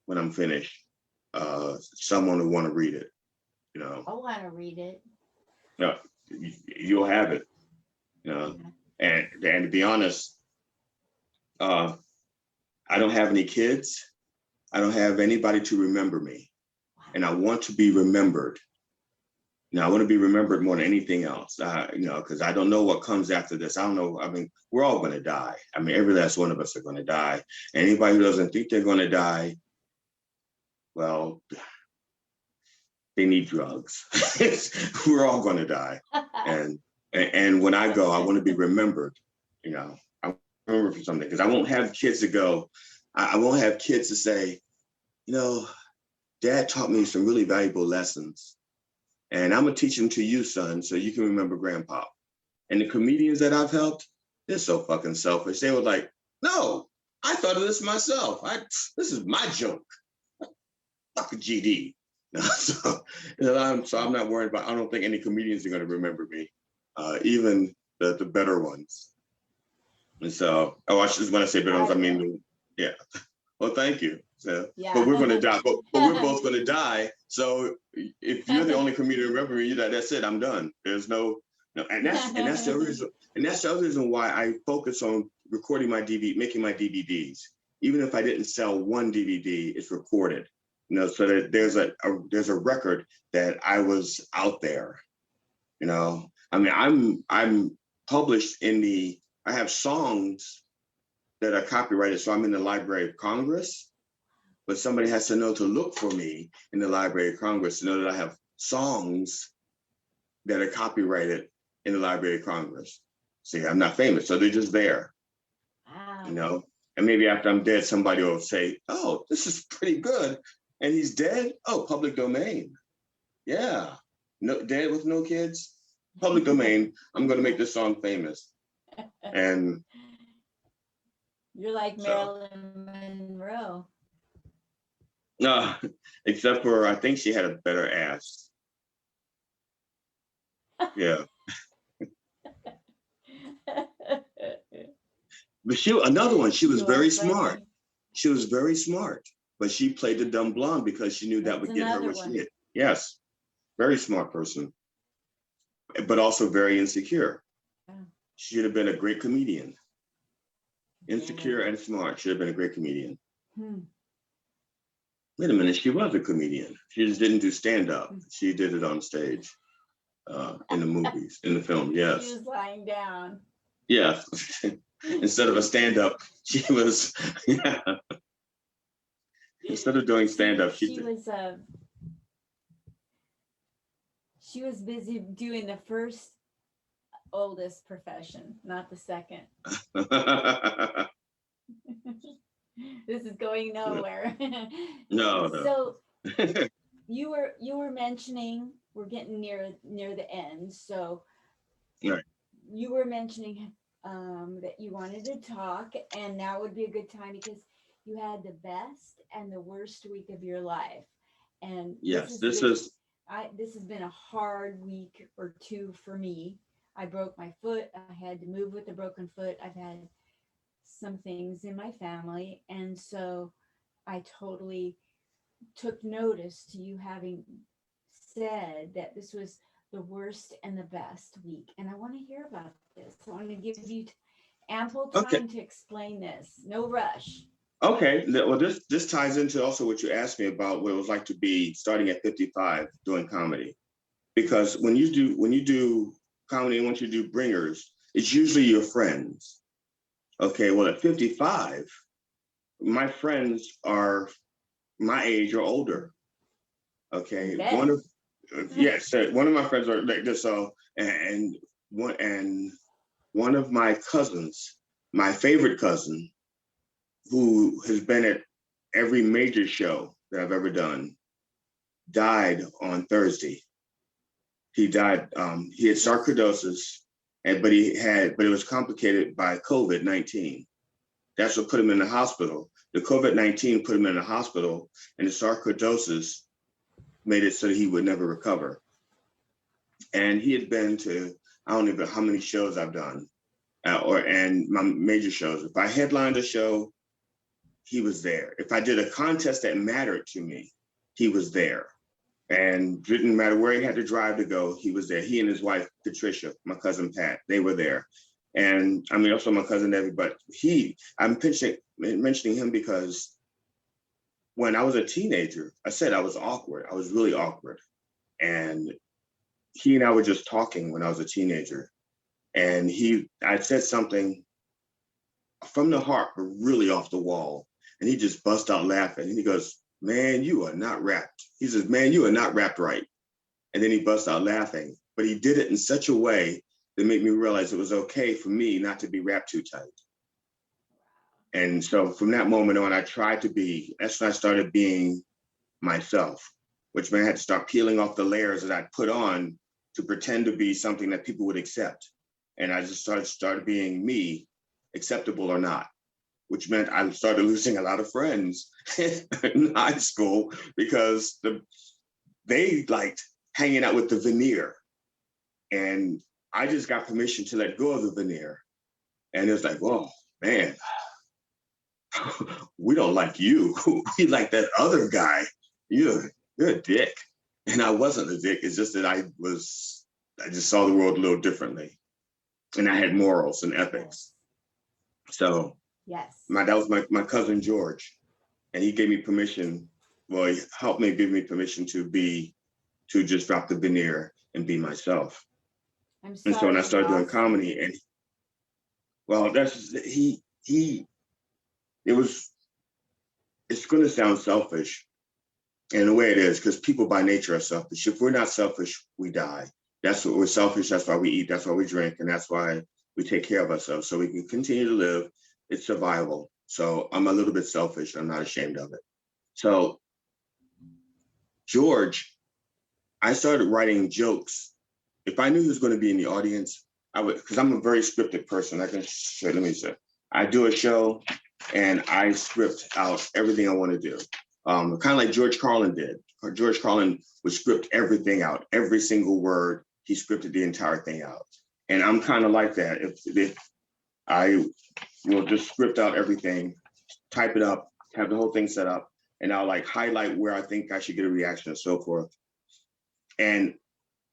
when I'm finished, someone will want to read it. I want to read it. No, you'll have it. And to be honest, I don't have any kids. I don't have anybody to remember me. And I want to be remembered. I want to be remembered more than anything else, because I don't know what comes after this. I don't know. I mean, we're all going to die. I mean, every last one of us are going to die. Anybody who doesn't think they're going to die, well, they need drugs. We're all going to die. And when I go, I want to be remembered. I remember for something, because I won't have kids to go. I won't have kids to say, Dad taught me some really valuable lessons, and I'm gonna teach them to you, son, so you can remember Grandpa. And the comedians that I've helped, they're so fucking selfish. They were like, no, I thought of this myself. This is my joke. Fuck a GD. So I'm not worried about. I don't think any comedians are gonna remember me, even the better ones. And so, I just want to say better ones. I mean, yeah. Well, thank you. So, yeah. But we're going to die. But we're both going to die. So if you're the only comedian to remember me, that's it. I'm done. There's no. And that's the reason. And that's the other reason why I focus on recording my DVD, making my DVDs. Even if I didn't sell one DVD, it's recorded. So that there's a record that I was out there. I mean, I'm published in I have songs that are copyrighted, so I'm in the Library of Congress, but somebody has to know to look for me in the Library of Congress to know that I have songs that are copyrighted in the Library of Congress. See, I'm not famous, so they're just there. Wow. And maybe after I'm dead, somebody will say, oh, this is pretty good. And he's dead? Oh, public domain. Yeah, no, dead with no kids? Public domain, I'm gonna make this song famous. And you're like Marilyn Monroe. No, except for I think she had a better ass. Yeah. But another one, she was very smart. She was very smart, but she played the dumb blonde because she knew that would get her what she needed. Yes, very smart person, but also very insecure. She should have been a great comedian. Insecure and smart. Should have been a great comedian. Hmm. Wait a minute, she was a comedian. She just didn't do stand-up. She did it on stage, in the movies, in the film, She yes. was lying down. Yeah. Instead of a stand-up, she was, yeah. Instead of doing stand-up, She was busy doing the first oldest profession, not the second. This is going nowhere. No, So no. you were mentioning, we're getting near the end. So Right. you were mentioning that you wanted to talk, and now would be a good time because you had the best and the worst week of your life. And Yes, this is, this has been a hard week or two for me. I broke my foot. I had to move with a broken foot. I've had some things in my family. And so I totally took notice to you having said that this was the worst and the best week. And I want to hear about this. I want to give you ample okay. time to explain this. No rush. Okay, well, this ties into also what you asked me about what it was like to be starting at 55 doing comedy. Because when you do comedy and once you do bringers, it's usually your friends. Okay, well, at 55, my friends are my age or older. Okay, one of yes, one of my friends are like this. So and one of my cousins, my favorite cousin, who has been at every major show that I've ever done, died on Thursday. He died. He had sarcoidosis, but it was complicated by COVID-19. That's what put him in the hospital. The COVID-19 put him in the hospital, and the sarcoidosis made it so that he would never recover. And he had been to, I don't even know how many shows I've done, and my major shows. If I headlined a show, he was there. If I did a contest that mattered to me, he was there. And didn't matter where he had to drive to go, he was there. He and his wife, Patricia, my cousin Pat, they were there. And I mean, also my cousin Debbie, but I'm mentioning him because when I was a teenager, I said I was awkward. I was really awkward. And he and I were just talking when I was a teenager. And I said something from the heart, but really off the wall. And he just bust out laughing. And he goes, "Man, you are not rapped." He says, "Man, you are not rapped right." And then he busts out laughing. But he did it in such a way that made me realize it was okay for me not to be wrapped too tight. And so from that moment on, that's when I started being myself, which meant I had to start peeling off the layers that I'd put on to pretend to be something that people would accept. And I just started being me, acceptable or not, which meant I started losing a lot of friends in high school because they liked hanging out with the veneer. And I just got permission to let go of the veneer. And it was like, whoa, man, we don't like you. We like that other guy. You're a dick. And I wasn't a dick. It's just that I just saw the world a little differently. And I had morals and ethics. So yes, that was my cousin George. And he gave me permission. Well, he helped me give me permission to just drop the veneer and be myself. I'm sorry. And so when I started doing comedy, and well, it's going to sound selfish. And the way it is, because people by nature are selfish. If we're not selfish, we die. That's what we're selfish. That's why we eat. That's why we drink. And that's why we take care of ourselves so we can continue to live. It's survival. So I'm a little bit selfish. I'm not ashamed of it. So George, I started writing jokes. If I knew he was going to be in the audience, I would, because I'm a very scripted person. Let me say, I do a show and I script out everything I want to do. Kind of like George Carlin did. George Carlin would script everything out, every single word. He scripted the entire thing out. And I'm kind of like that. If I will just script out everything, type it up, have the whole thing set up, and I'll like highlight where I think I should get a reaction and so forth. And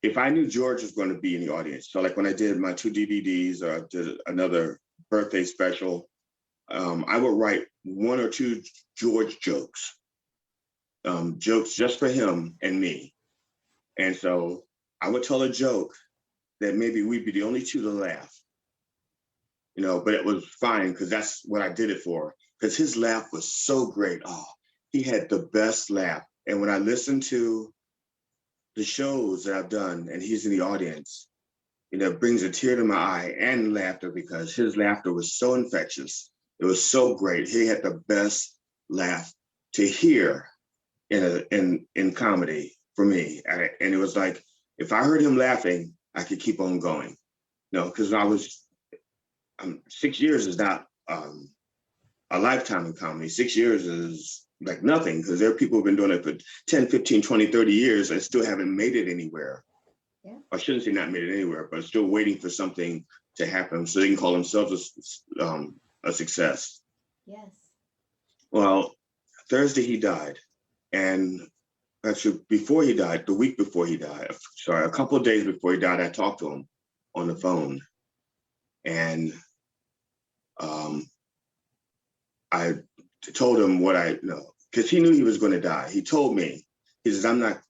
if I knew George was going to be in the audience, so like when I did my 2 DVDs or I did another birthday special, I would write one or two George jokes, jokes just for him and me. And so I would tell a joke that maybe we'd be the only two to laugh, but it was fine because that's what I did it for. Because his laugh was so great. Oh, he had the best laugh. And when I listen to the shows that I've done and he's in the audience, it brings a tear to my eye and laughter because his laughter was so infectious. It was so great. He had the best laugh to hear in comedy for me. And it was like, if I heard him laughing, I could keep on going. Because 6 years is not a lifetime in comedy. 6 years is like nothing because there are people who've been doing it for 10, 15, 20, 30 years and still haven't made it anywhere. Yeah. I shouldn't say not made it anywhere, but still waiting for something to happen so they can call themselves a success. Yes. Well, Thursday he died. And actually before he died, the week before he died, a couple of days before he died, I talked to him on the phone. And I told him what I know, because he knew he was going to die. He told me, he says, I'm not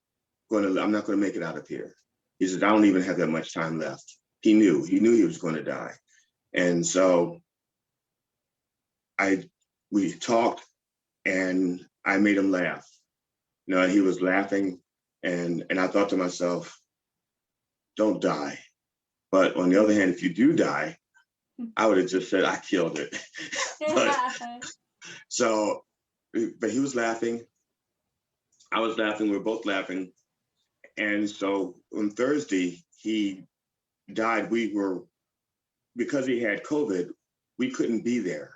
going to make it out of here. He says, I don't even have that much time left. He knew he was going to die. And so we talked and I made him laugh. He was laughing and I thought to myself, don't die. But on the other hand, if you do die, I would have just said, I killed it. But he was laughing. I was laughing. We were both laughing. And so on Thursday, he died. Because he had COVID, we couldn't be there.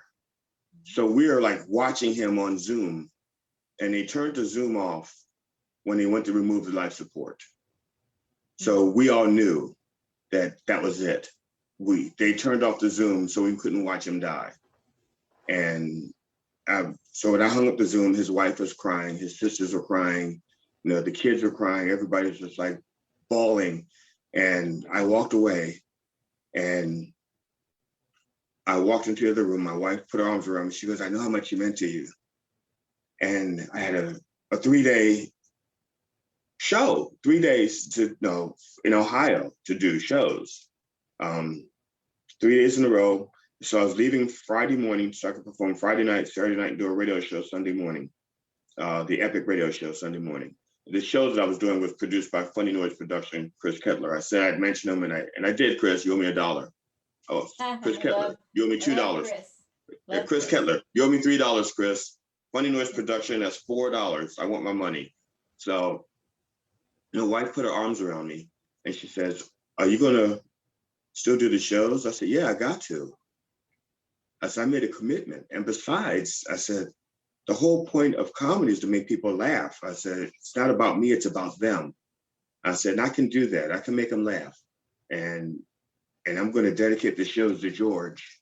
So we were like watching him on Zoom, and they turned the Zoom off when they went to remove the life support. So we all knew that was it. They turned off the Zoom so we couldn't watch him die. And so when I hung up the Zoom, his wife was crying, his sisters were crying, the kids were crying, everybody was just like bawling. And I walked away and I walked into the other room. My wife put her arms around me. She goes, I know how much he meant to you. And I had a 3-day show, 3 days in Ohio to do shows, 3 days in a row. So I was leaving Friday morning so I could perform Friday night, Saturday night, and do a radio show Sunday morning, the Epic radio show Sunday morning. The shows that I was doing was produced by Funny Noise Production, Chris Kettler. I said I'd mention him, and I did. Chris, you owe me $1. Oh, Chris Kettler, you owe me $2. Chris Kettler, you owe me $3, Chris. Funny Noise Production, that's $4. I want my money. So, wife put her arms around me, and she says, "Are you gonna still do the shows?" I said, "Yeah, I got to." I said, "I made a commitment, and besides," I said, "the whole point of comedy is to make people laugh." I said, "It's not about me, it's about them." I said, "And I can do that. I can make them laugh. And I'm going to dedicate the shows to George."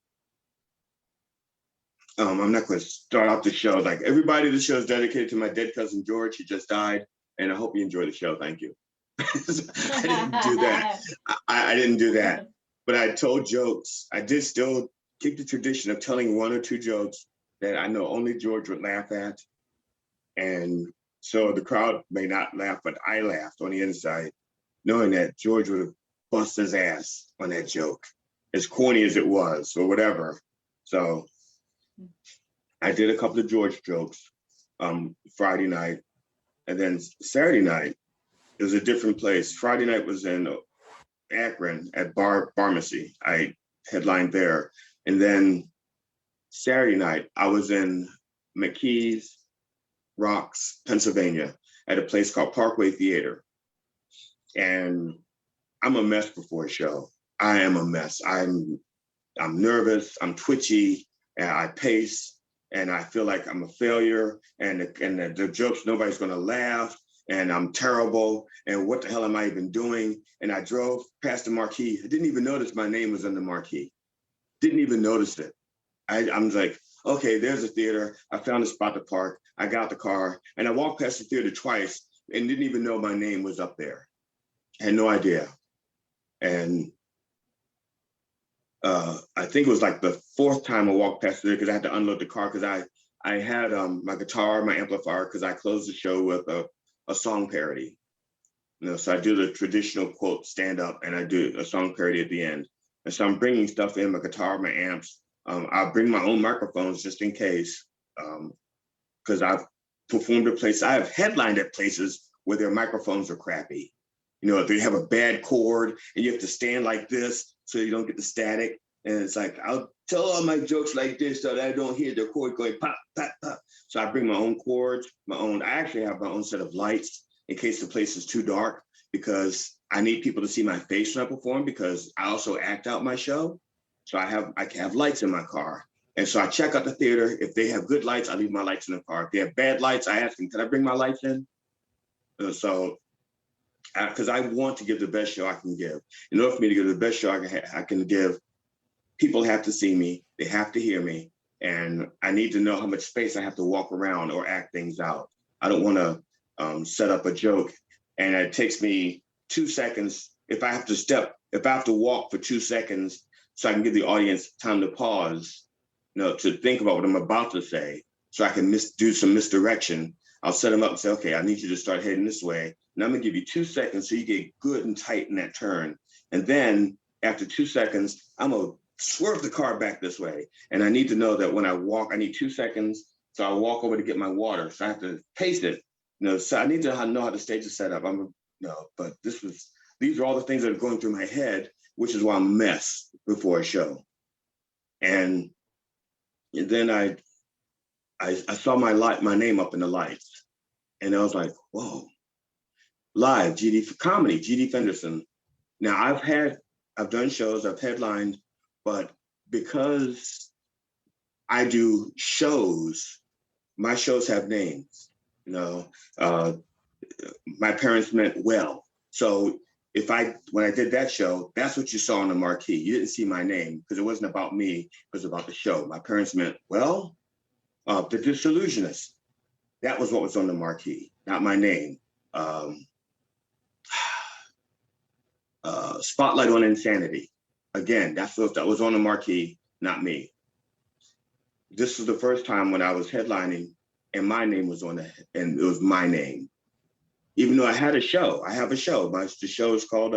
I'm not going to start off the show like everybody. The show is dedicated to my dead cousin George. He just died, and I hope you enjoy the show. Thank you. I didn't do that. I didn't do that. But I told jokes. I did still keep the tradition of telling one or two jokes that I know only George would laugh at. And so the crowd may not laugh, but I laughed on the inside, knowing that George would have bust his ass on that joke, as corny as it was or whatever. So I did a couple of George jokes Friday night. And then Saturday night, it was a different place. Friday night was in Akron at Pharmacy. I headlined there. And then Saturday night, I was in McKees Rocks, Pennsylvania, at a place called Parkway Theater. And I'm a mess before a show. I am a mess. I'm nervous, I'm twitchy, and I pace, and I feel like I'm a failure, and the jokes, nobody's gonna laugh, and I'm terrible, and what the hell am I even doing? And I drove past the marquee. I didn't even notice my name was on the marquee. Didn't even notice it. I'm like, okay, there's a theater. I found a spot to park. I got the car, and I walked past the theater twice and didn't even know my name was up there. I had no idea. And I think it was like the fourth time I walked past there because I had to unload the car because I had my guitar, my amplifier, because I closed the show with a song parody. So I do the traditional quote stand up and I do a song parody at the end. And so I'm bringing stuff in, my guitar, my amps. I'll bring my own microphones just in case, because I've performed at places, I have headlined at places where their microphones are crappy. They have a bad cord and you have to stand like this so you don't get the static. And it's like, I'll tell all my jokes like this so that I don't hear the cord going pop, pop, pop. So I bring my own cords, I actually have my own set of lights in case the place is too dark, because I need people to see my face when I perform, because I also act out my show. So I have lights in my car. And so I check out the theater. If they have good lights, I leave my lights in the car. If they have bad lights, I ask them, can I bring my lights in? Because I want to give the best show I can give. In order for me to give the best show I can give, people have to see me, they have to hear me, and I need to know how much space I have to walk around or act things out. I don't want to set up a joke and it takes me 2 seconds. If I have to walk for 2 seconds so I can give the audience time to pause, to think about what I'm about to say, so I can do some misdirection, I'll set them up and say, okay, I need you to start heading this way. And I'm gonna give you 2 seconds so you get good and tight in that turn. And then after 2 seconds, I'm gonna swerve the car back this way. And I need to know that when I walk, I need 2 seconds. So I walk over to get my water. So I have to pace it. So I need to know how the stage is set up. But these are all the things that are going through my head, which is why I'm a mess before a show. And then I saw my name up in the lights, and I was like, whoa, live, GD comedy, GD Fenderson. Now I've done shows, I've headlined, but because I do shows, my shows have names, my parents meant well. So when I did that show, that's what you saw on the marquee. You didn't see my name because it wasn't about me, it was about the show. My parents meant well, the Disillusionist. That was what was on the marquee, not my name. Spotlight on Insanity. Again, that was on the marquee, not me. This was the first time when I was headlining and my name was on and it was my name. Even though I have a show. The show is called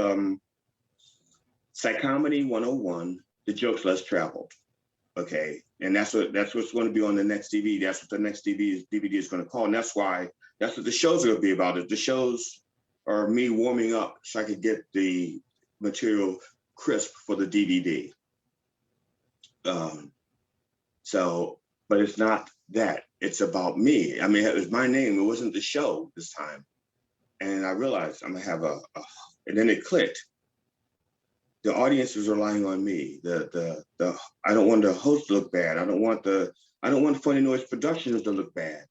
Psychomedy 101, The Jokes Less Traveled. Okay, and that's what's going to be on the next DVD. That's what the next DVD is going to call, and that's what the show's going to be about. The shows are me warming up so I could get the material crisp for the DVD. But it's not that. It's about me. I mean, it was my name. It wasn't the show this time. And I realized I'm gonna have and then it clicked. The audience is relying on me. I don't want the host to look bad. I don't want Funny Noise Productions to look bad,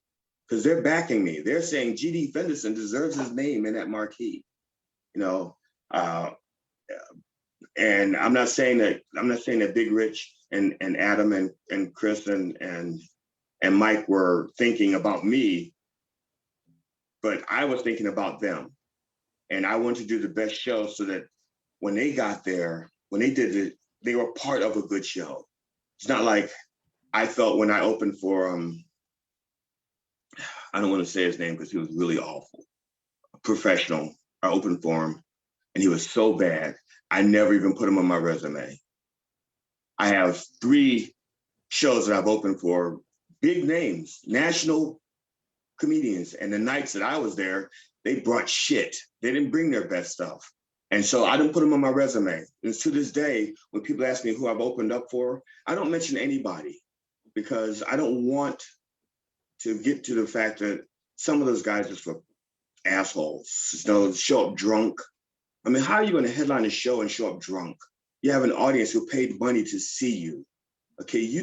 because they're backing me. They're saying GD Fenderson deserves his name in that marquee. And I'm not saying that Big Rich and Adam and Chris and Mike were thinking about me, but I was thinking about them. And I wanted to do the best show so that when they got there, when they did it, they were part of a good show. It's not like I felt when I opened for, I don't want to say his name because he was really awful, Professional. I opened for him and he was so bad, I never even put him on my resume. I have 3 shows that I've opened for, big names, national comedians, and the nights that I was there, they brought shit. They didn't bring their best stuff. And so I didn't put them on my resume. And to this day, when people ask me who I've opened up for, I don't mention anybody, because I don't want to get to the fact that some of those guys are for assholes, show up drunk. I mean, how are you going to headline a show and show up drunk? You have an audience who paid money to see you. Okay, they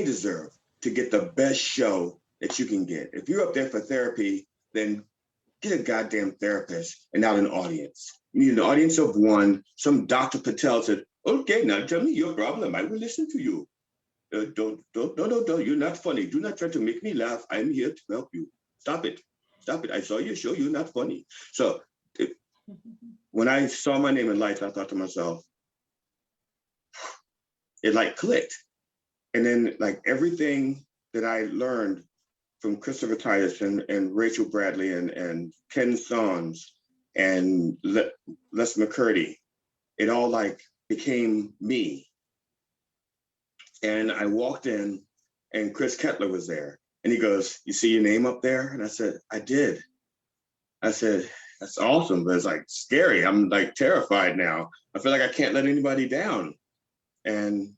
deserve to get the best show that you can get. If you're up there for therapy, then get a goddamn therapist and not an audience. You need an audience of one. Some Dr. Patel said, okay, now tell me your problem. I will listen to you. Don't, you're not funny. Do not try to make me laugh. I'm here to help you. Stop it. I saw your show. You're not funny. So when I saw my name in lights, I thought to myself, it like clicked. And then like everything that I learned from Christopher Titus and Rachel Bradley and Ken Sons and Les McCurdy, it all like became me. And I walked in and Chris Kettler was there. And he goes, "You see your name up there?" And I said, "I did." I said, "That's awesome, but it's like scary. I'm like terrified now. I feel like I can't let anybody down." And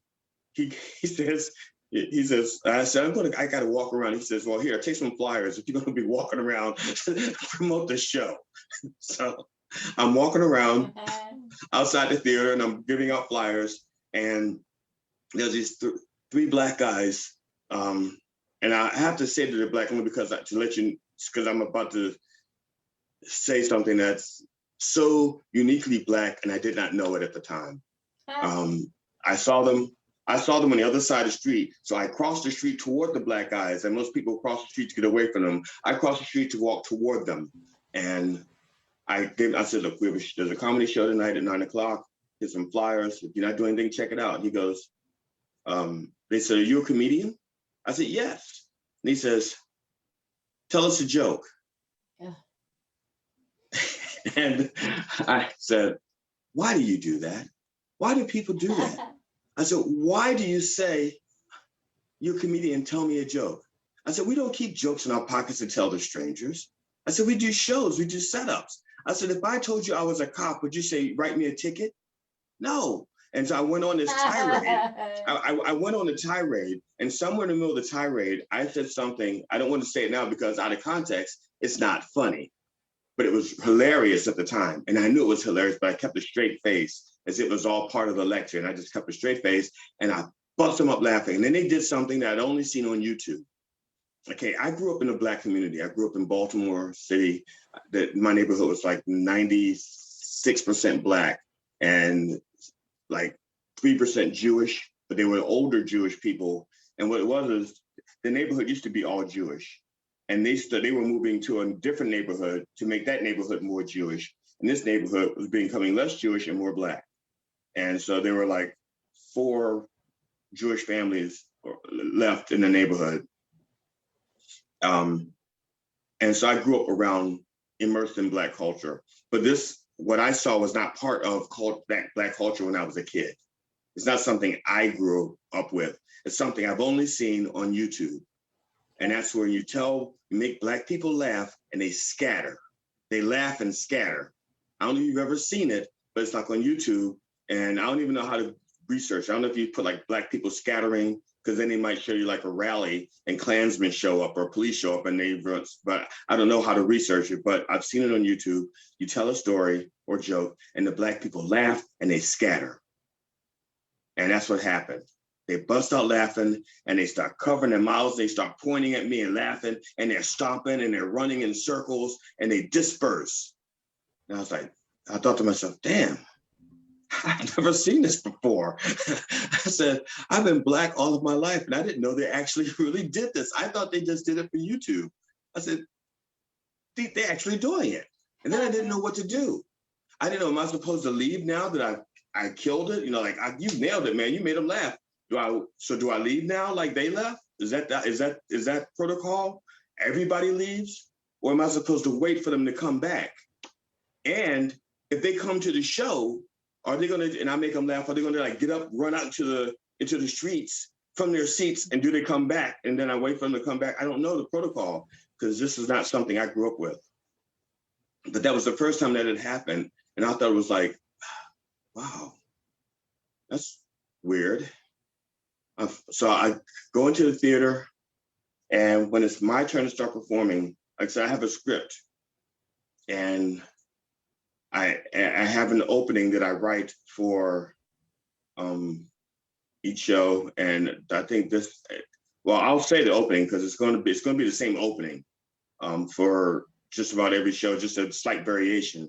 he says, I said, I got to walk around. He says, "Well, here, take some flyers if you're going to be walking around to promote the show." So I'm walking around outside the theater and I'm giving out flyers. And there's these three black guys. And I have to say that they're black only because because I'm about to say something that's so uniquely black and I did not know it at the time. I saw them on the other side of the street. So I crossed the street toward the black guys, and most people cross the street to get away from them. I crossed the street to walk toward them. And I said, "Look, there's a comedy show tonight at 9:00. Here's some flyers. If you're not doing anything, check it out." And he goes, they said, "Are you a comedian?" I said, "Yes." And he says, "Tell us a joke." Yeah. And I said, "Why do you do that? Why do people do that?" I said, "Why do you say you're a comedian, tell me a joke?" I said, "We don't keep jokes in our pockets and tell to strangers." I said, "We do shows, we do setups." I said, "If I told you I was a cop, would you say, write me a ticket?" No. And so I went on this tirade. I went on a tirade, and somewhere in the middle of the tirade, I said something, I don't want to say it now because out of context, it's not funny, but it was hilarious at the time. And I knew it was hilarious, but I kept a straight face as it was all part of the lecture. And I just kept a straight face and I bust them up laughing. And then they did something that I'd only seen on YouTube. Okay, I grew up in a black community. I grew up in Baltimore City. My neighborhood was like 96% black and like 3% Jewish, but they were older Jewish people. And what it was is the neighborhood used to be all Jewish. And they were moving to a different neighborhood to make that neighborhood more Jewish. And this neighborhood was becoming less Jewish and more black. And so there were like 4 Jewish families left in the neighborhood. And so I grew up immersed in black culture. But what I saw was not part of black culture when I was a kid. It's not something I grew up with. It's something I've only seen on YouTube. And that's where you make black people laugh and they scatter. They laugh and scatter. I don't know if you've ever seen it, but it's like on YouTube. And I don't even know how to research. I don't know if you put like black people scattering, because then they might show you like a rally and Klansmen show up or police show up and but I don't know how to research it, but I've seen it on YouTube. You tell a story or joke and the black people laugh and they scatter. And that's what happened. They bust out laughing and they start covering their mouths. They start pointing at me and laughing and they're stomping and they're running in circles and they disperse. And I thought to myself, damn, I've never seen this before. I said, I've been black all of my life and I didn't know they actually really did this. I thought they just did it for YouTube. I said, they're actually doing it. And then I didn't know what to do. I didn't know, am I supposed to leave now that I killed it? You know, like you nailed it, man. You made them laugh. Do I leave now like they left? Is that protocol? Everybody leaves? Or am I supposed to wait for them to come back? And if they come to the show, are they gonna, and I make them laugh, are they gonna like get up, run out into the streets from their seats, and do they come back? And then I wait for them to come back. I don't know the protocol because this is not something I grew up with. But that was the first time that it happened. And I thought it was like, wow, that's weird. So I go into the theater, and when it's my turn to start performing, like I said, I have a script, and I have an opening that I write for each show, and I think I'll say the opening because it's going to be the same opening for just about every show, just a slight variation.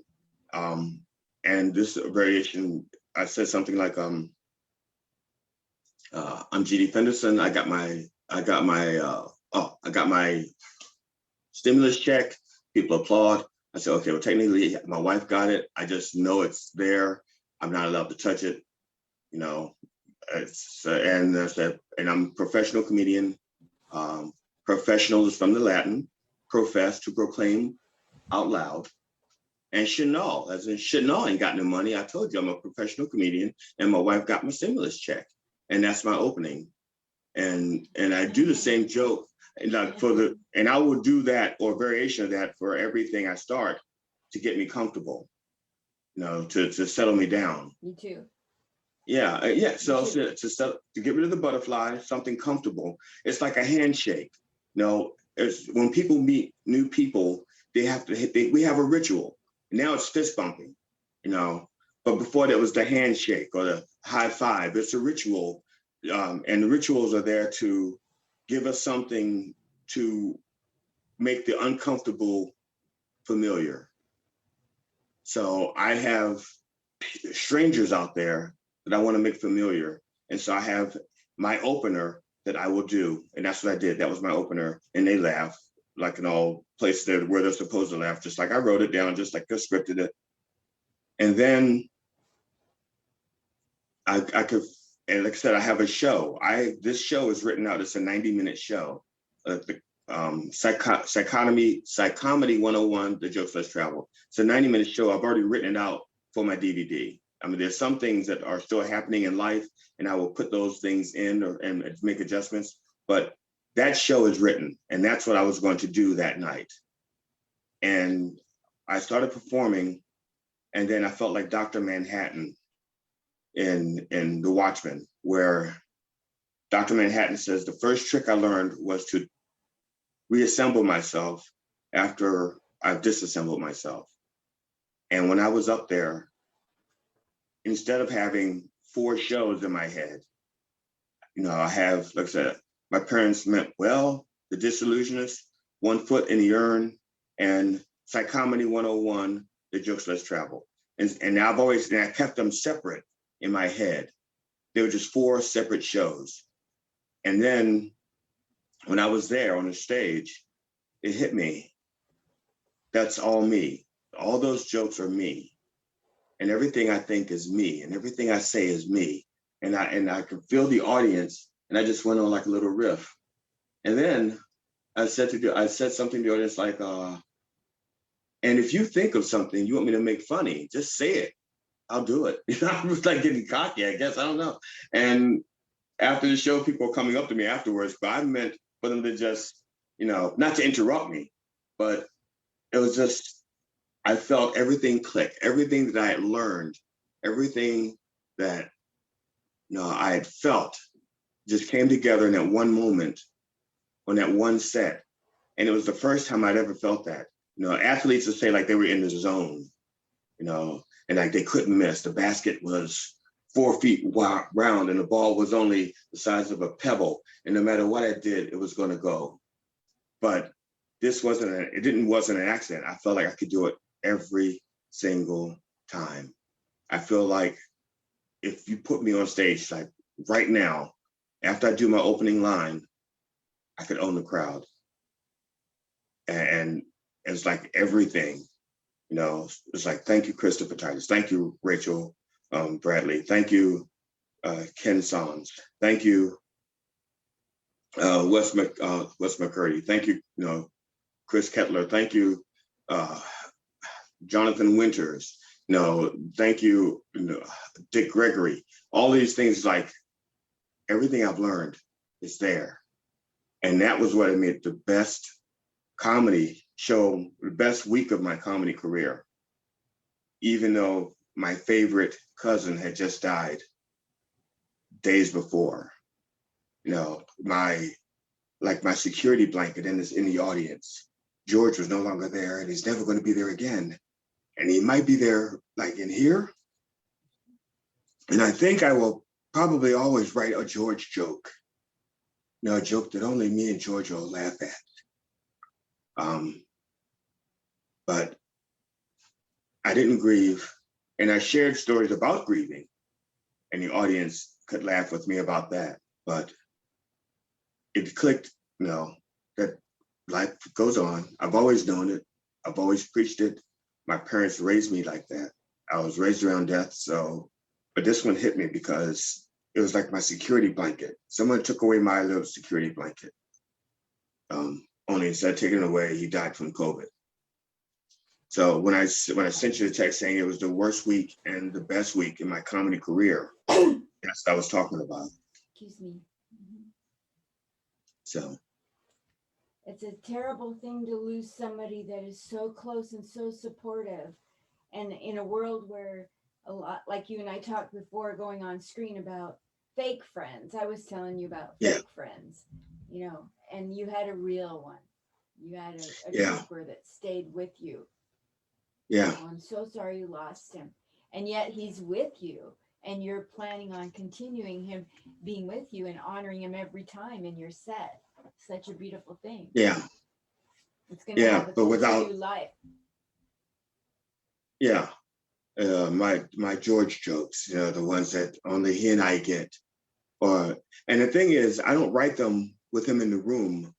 And this variation, I said something like, I'm G.D. Fenderson. I got my stimulus check. People applaud. I said, okay, well, technically my wife got it. I just know it's there. I'm not allowed to touch it. You know, And I'm a professional comedian. Professional is from the Latin, profess, to proclaim out loud. And Chanel, as in Chanel ain't got no money. I told you I'm a professional comedian, and my wife got my stimulus check, and that's my opening. And I do the same joke, and I will do that or variation of that for everything I start to get me comfortable, to settle me down. You too. Yeah, yeah. So to get rid of the butterfly, something comfortable. It's like a handshake. It's when people meet new people, we have a ritual. Now it's fist bumping, but before that was the handshake or the high five. It's a ritual, and the rituals are there to give us something to make the uncomfortable familiar. So I have strangers out there that I want to make familiar. And so I have my opener that I will do. And that's what I did. That was my opener. And they laugh like in all places where they're supposed to laugh, just like I wrote it down, just like I scripted it. And then I could, and like I said, I have a show. This show is written out. It's a 90-minute show. Psychomedy 101, The Jokes Let's Travel. It's a 90-minute show. I've already written it out for my DVD. I mean, there's some things that are still happening in life, and I will put those things in and make adjustments. But that show is written, and that's what I was going to do that night. And I started performing, and then I felt like Dr. Manhattan in The Watchmen, where Dr. Manhattan says the first trick I learned was to reassemble myself after I've disassembled myself. And when I was up there, instead of having 4 shows in my head, I have, like I said, my parents meant well, The Disillusionist, One Foot in the Urn, and Psychomedy 101, The Jokes Let's Travel. And I kept them separate in my head. They were just 4 separate shows. And then when I was there on the stage, it hit me. That's all me. All those jokes are me. And everything I think is me, and everything I say is me. And I could feel the audience, and I just went on like a little riff. And then I said something to the audience like, and if you think of something you want me to make funny, just say it. I'll do it. I was like getting cocky, I guess, I don't know. And after the show, people were coming up to me afterwards, but I meant for them to just, not to interrupt me, but it was just, I felt everything click, everything that I had learned, everything that I had felt just came together in that one moment, on that one set. And it was the first time I'd ever felt that. Athletes would say like they were in the zone, and like they couldn't miss. The basket was 4 feet round and the ball was only the size of a pebble. And no matter what I did, it was going to go. But this wasn't an accident. I felt like I could do it every single time. I feel like if you put me on stage, like right now, after I do my opening line, I could own the crowd. And it's like everything, it's like, thank you, Christopher Titus. Thank you, Rachel Bradley. Thank you, Ken Sons. Thank you, Wes McCurdy. Thank you, Chris Kettler. Thank you, Jonathan Winters. Thank you, Dick Gregory. All these things, like everything I've learned is there. And that was what made the best comedy show, the best week of my comedy career. Even though my favorite cousin had just died days before, my security blanket in the audience, George was no longer there, and he's never going to be there again. And he might be there like in here. And I think I will probably always write a George joke. A joke that only me and George will laugh at. But I didn't grieve. And I shared stories about grieving, and the audience could laugh with me about that. But it clicked, that life goes on. I've always known it. I've always preached it. My parents raised me like that. I was raised around death. But this one hit me because it was like my security blanket. Someone took away my little security blanket. Only instead of taking it away, he died from COVID. So when I sent you a text saying it was the worst week and the best week in my comedy career, that's what I was talking about. Excuse me. Mhm. So It's a terrible thing to lose somebody that is so close and so supportive. And in a world where a lot, like you and I talked before going on screen about fake friends, I was telling you about yeah, fake friends, you know, and you had a real one. You had a yeah, trooper that stayed with you. yeah, Oh, I'm so sorry you lost him. And yet he's with you and you're planning on continuing him being with you and honoring him every time in your set. Such a beautiful thing. yeah, It's going to yeah. have a But continue without, life. yeah, my George jokes, you know, the ones that only he and I get. Or and the thing is, I don't write them with him in the room.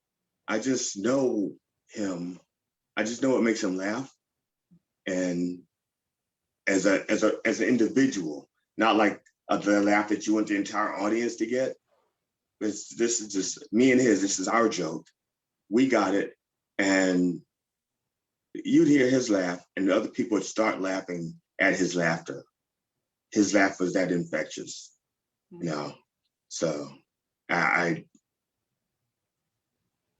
I just know him. I just know what makes him laugh. And as an individual, not like the laugh that you want the entire audience to get. This is just me and his. This is our joke. We got it, and you'd hear his laugh, and the other people would start laughing at his laughter. His laugh was that infectious, you know. So I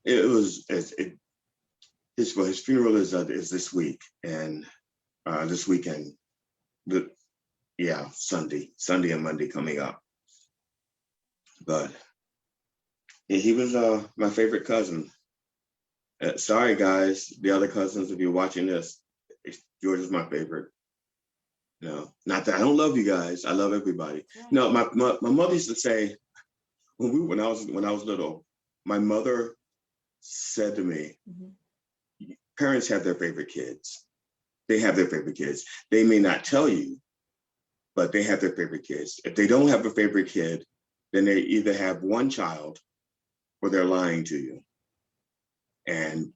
it was it, his funeral is this week and this weekend. The yeah, Sunday and Monday coming up. But yeah, he was my favorite cousin. Sorry guys, the other cousins, if you're watching this, George is my favorite. No, not that I don't love you guys. I love everybody. Right. No, my mother used to say when I was little, my mother said to me, parents have their favorite kids. They have their favorite kids. They may not tell you, but they have their favorite kids. If they don't have a favorite kid, then they either have one child or they're lying to you. And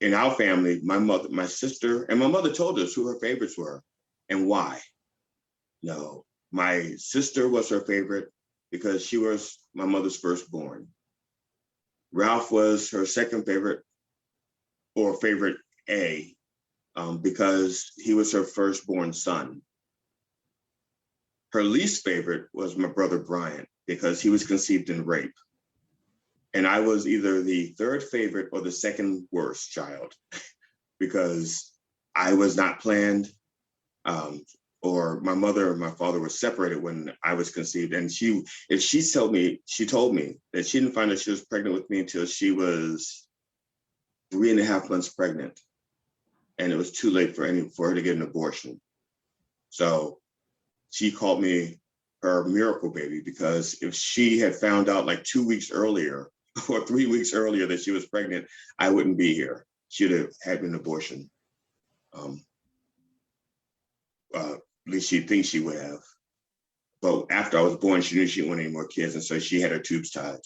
in our family, my mother, my sister, and my mother told us who her favorites were and why. No, my sister was her favorite because she was my mother's firstborn. Ralph was her second favorite, or favorite A, because he was her firstborn son. Her least favorite was my brother Brian because he was conceived in rape. And I was either the third favorite or the second worst child because I was not planned, or my mother and my father were separated when I was conceived. And she told me that she didn't find out she was pregnant with me until she was 3.5 months pregnant. And it was too late for her to get an abortion. So she called me her miracle baby, because if she had found out like 2 weeks earlier or 3 weeks earlier that she was pregnant, I wouldn't be here. She'd have had an abortion. At least she thinks she would have. But after I was born, she knew she didn't want any more kids, and so she had her tubes tied.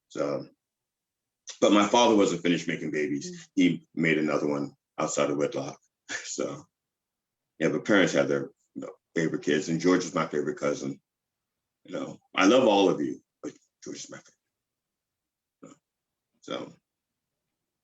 So, but my father wasn't finished making babies. He made another one outside of wedlock. So, yeah, but parents have their favorite kids, and George is my favorite cousin. You know, I love all of you, but George is my favorite. So.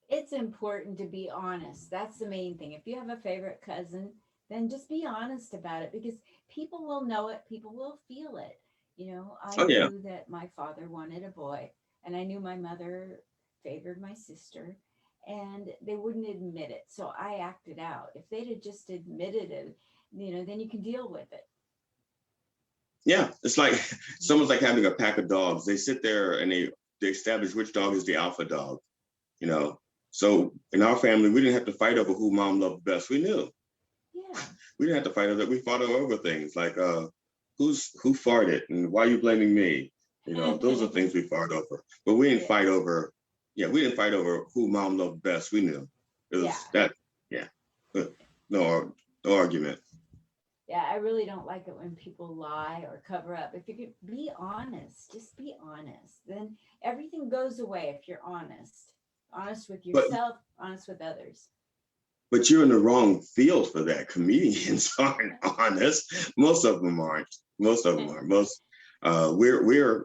It's important to be honest. That's the main thing. If you have a favorite cousin, then just be honest about it, because people will know it. People will feel it. You know, I Oh yeah. knew that my father wanted a boy, and I knew my mother favored my sister, and they wouldn't admit it. So I acted out. If they'd have just admitted it, you know, then you can deal with it. Yeah, it's like someone's like having a pack of dogs. They sit there and they establish which dog is the alpha dog. You know, so in our family, we didn't have to fight over who mom loved best. We knew. Yeah. We didn't have to fight over that. We fought over things like who farted and why are you blaming me? You know, those are things we fought over. But we didn't fight over. Yeah, we didn't fight over who mom loved best. We knew it was that. Yeah, but no argument. Yeah, I really don't like it when people lie or cover up. If you could be honest, just be honest. Then everything goes away if you're honest. Honest with But yourself, honest with others. but you're in the wrong field for that. Comedians aren't honest. Most of them aren't. Most of them are. We're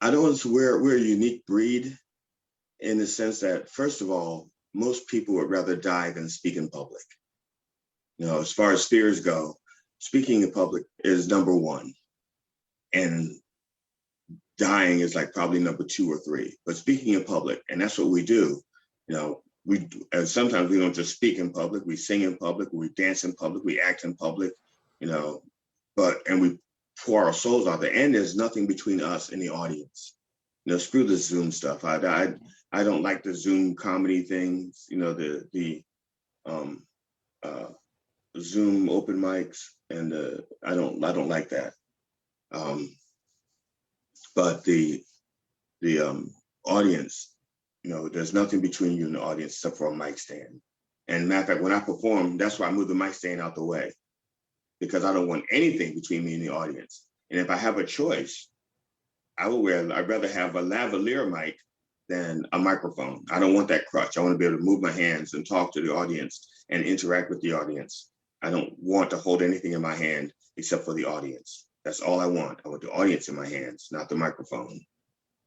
I don't want to say we're a unique breed in the sense that, first of all, most people would rather die than speak in public. You know, as far as fears go, speaking in public is number one, and dying is like probably number two or three. But speaking in public, and that's what we do. You know, and sometimes we don't just speak in public. We sing in public, we dance in public, we act in public. You know, and we pour our souls out there, and there's nothing between us and the audience. You know, screw the Zoom stuff. I don't like the Zoom comedy things. You know, the Zoom open mics, and I don't like that. But the audience, you know, there's nothing between you and the audience except for a mic stand. And matter of fact, when I perform, that's why I move the mic stand out the way, because I don't want anything between me and the audience. And if I have a choice, I'd rather have a lavalier mic than a microphone. I don't want that crutch. I want to be able to move my hands and talk to the audience and interact with the audience. I don't want to hold anything in my hand except for the audience. That's all I want. I want the audience in my hands, not the microphone.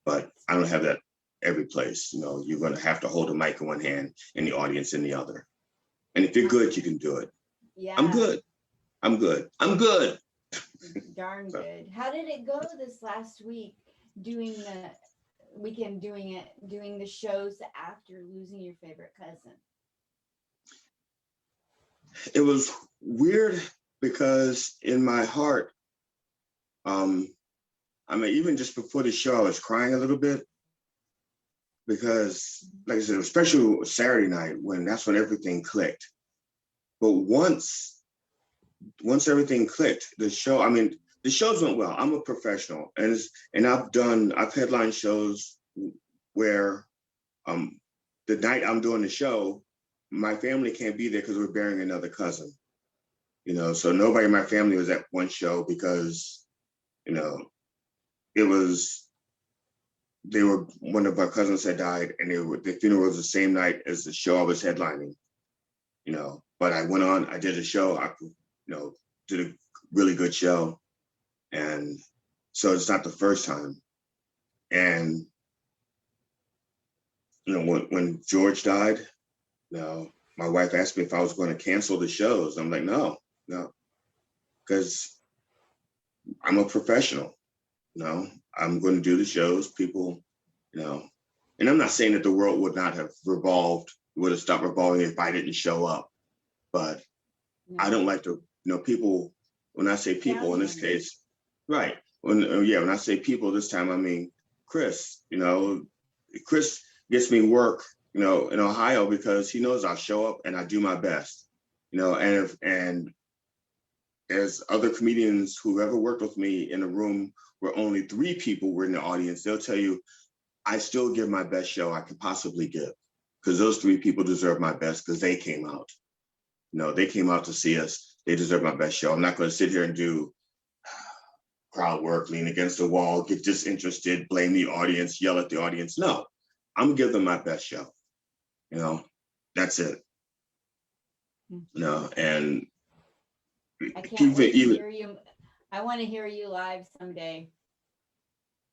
But I don't have that every place. You know, you're going to have to hold a mic in one hand and the audience in the other. And if you're good, you can do it. Yeah. I'm good. I'm good. I'm good. Darn good. How did it go this last week doing the shows after losing your favorite cousin? It was weird because in my heart, I mean, even just before the show, I was crying a little bit because, like I said, especially Saturday night, that's when everything clicked. But once everything clicked, the shows went well. I'm a professional, and I've headlined shows where the night I'm doing the show, my family can't be there because we're burying another cousin. You know, so nobody in my family was at one show because, you know, one of our cousins had died, and the funeral was the same night as the show I was headlining. You know, but I went on, I did a show, did a really good show. And so it's not the first time. And, you know, when George died, you know, my wife asked me if I was going to cancel the shows. I'm like, no, because I'm a professional. You know, I'm going to do the shows. People, you know, and I'm not saying that the world would not have would have stopped revolving if I didn't show up. But no. I don't like to, you know, people, when I say people in this case, right. When I say people this time, I mean, Chris, you know, Chris gets me work, you know, in Ohio because he knows I'll show up and I do my best, you know, and as other comedians who ever worked with me in a room where only 3 people were in the audience, they'll tell you, I still give my best show I could possibly give because those 3 people deserve my best because they came out. You know, they came out to see us. They deserve my best show. I'm not going to sit here and do crowd work, lean against the wall, get disinterested, blame the audience, yell at the audience. No, I'm going to give them my best show. You know, that's it. You know, and I can't wait to hear you. I want to hear you live someday.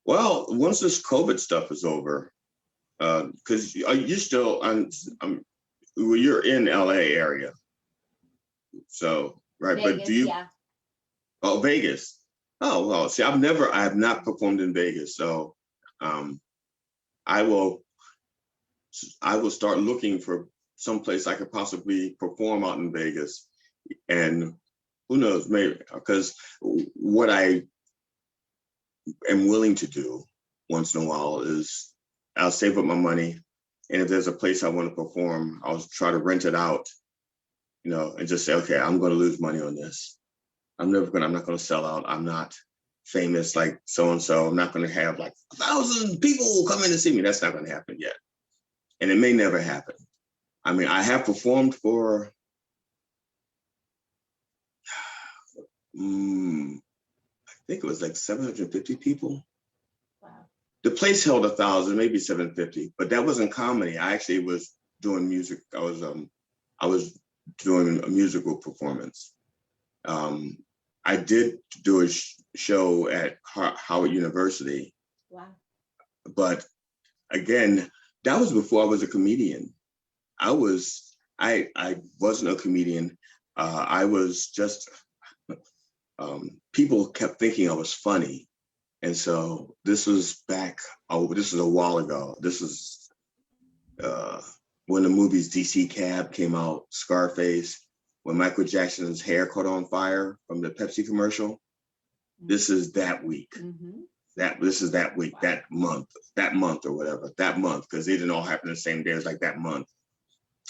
Well, once this COVID stuff is over, because you're still you're in LA area. So, right. Vegas, but do you, yeah. Oh, Vegas. Oh, well, see, I have not performed in Vegas. So, I will start looking for someplace I could possibly perform out in Vegas. And who knows, maybe, because what I am willing to do once in a while is I'll save up my money. And if there's a place I want to perform, I'll try to rent it out, you know, and just say, okay, I'm going to lose money on this. I'm not going to sell out. I'm not famous like so-and-so. I'm not going to have like 1,000 people come in to see me. That's not going to happen yet. And it may never happen. I mean, I have performed for, I think it was like 750 people. Wow. The place held 1,000, maybe 750, but that wasn't comedy. I actually was doing music. I was doing a musical performance. I did do a show at Howard University. Wow. But again, that was before I was a comedian. I wasn't a comedian. I was just, people kept thinking I was funny. And so this was back, this was a while ago. This was when the movies DC Cab came out, Scarface, when Michael Jackson's hair caught on fire from the Pepsi commercial. This is that week. Mm-hmm. This is that week, Wow. that month or whatever, that month, because they didn't all happen the same day. It was like that month.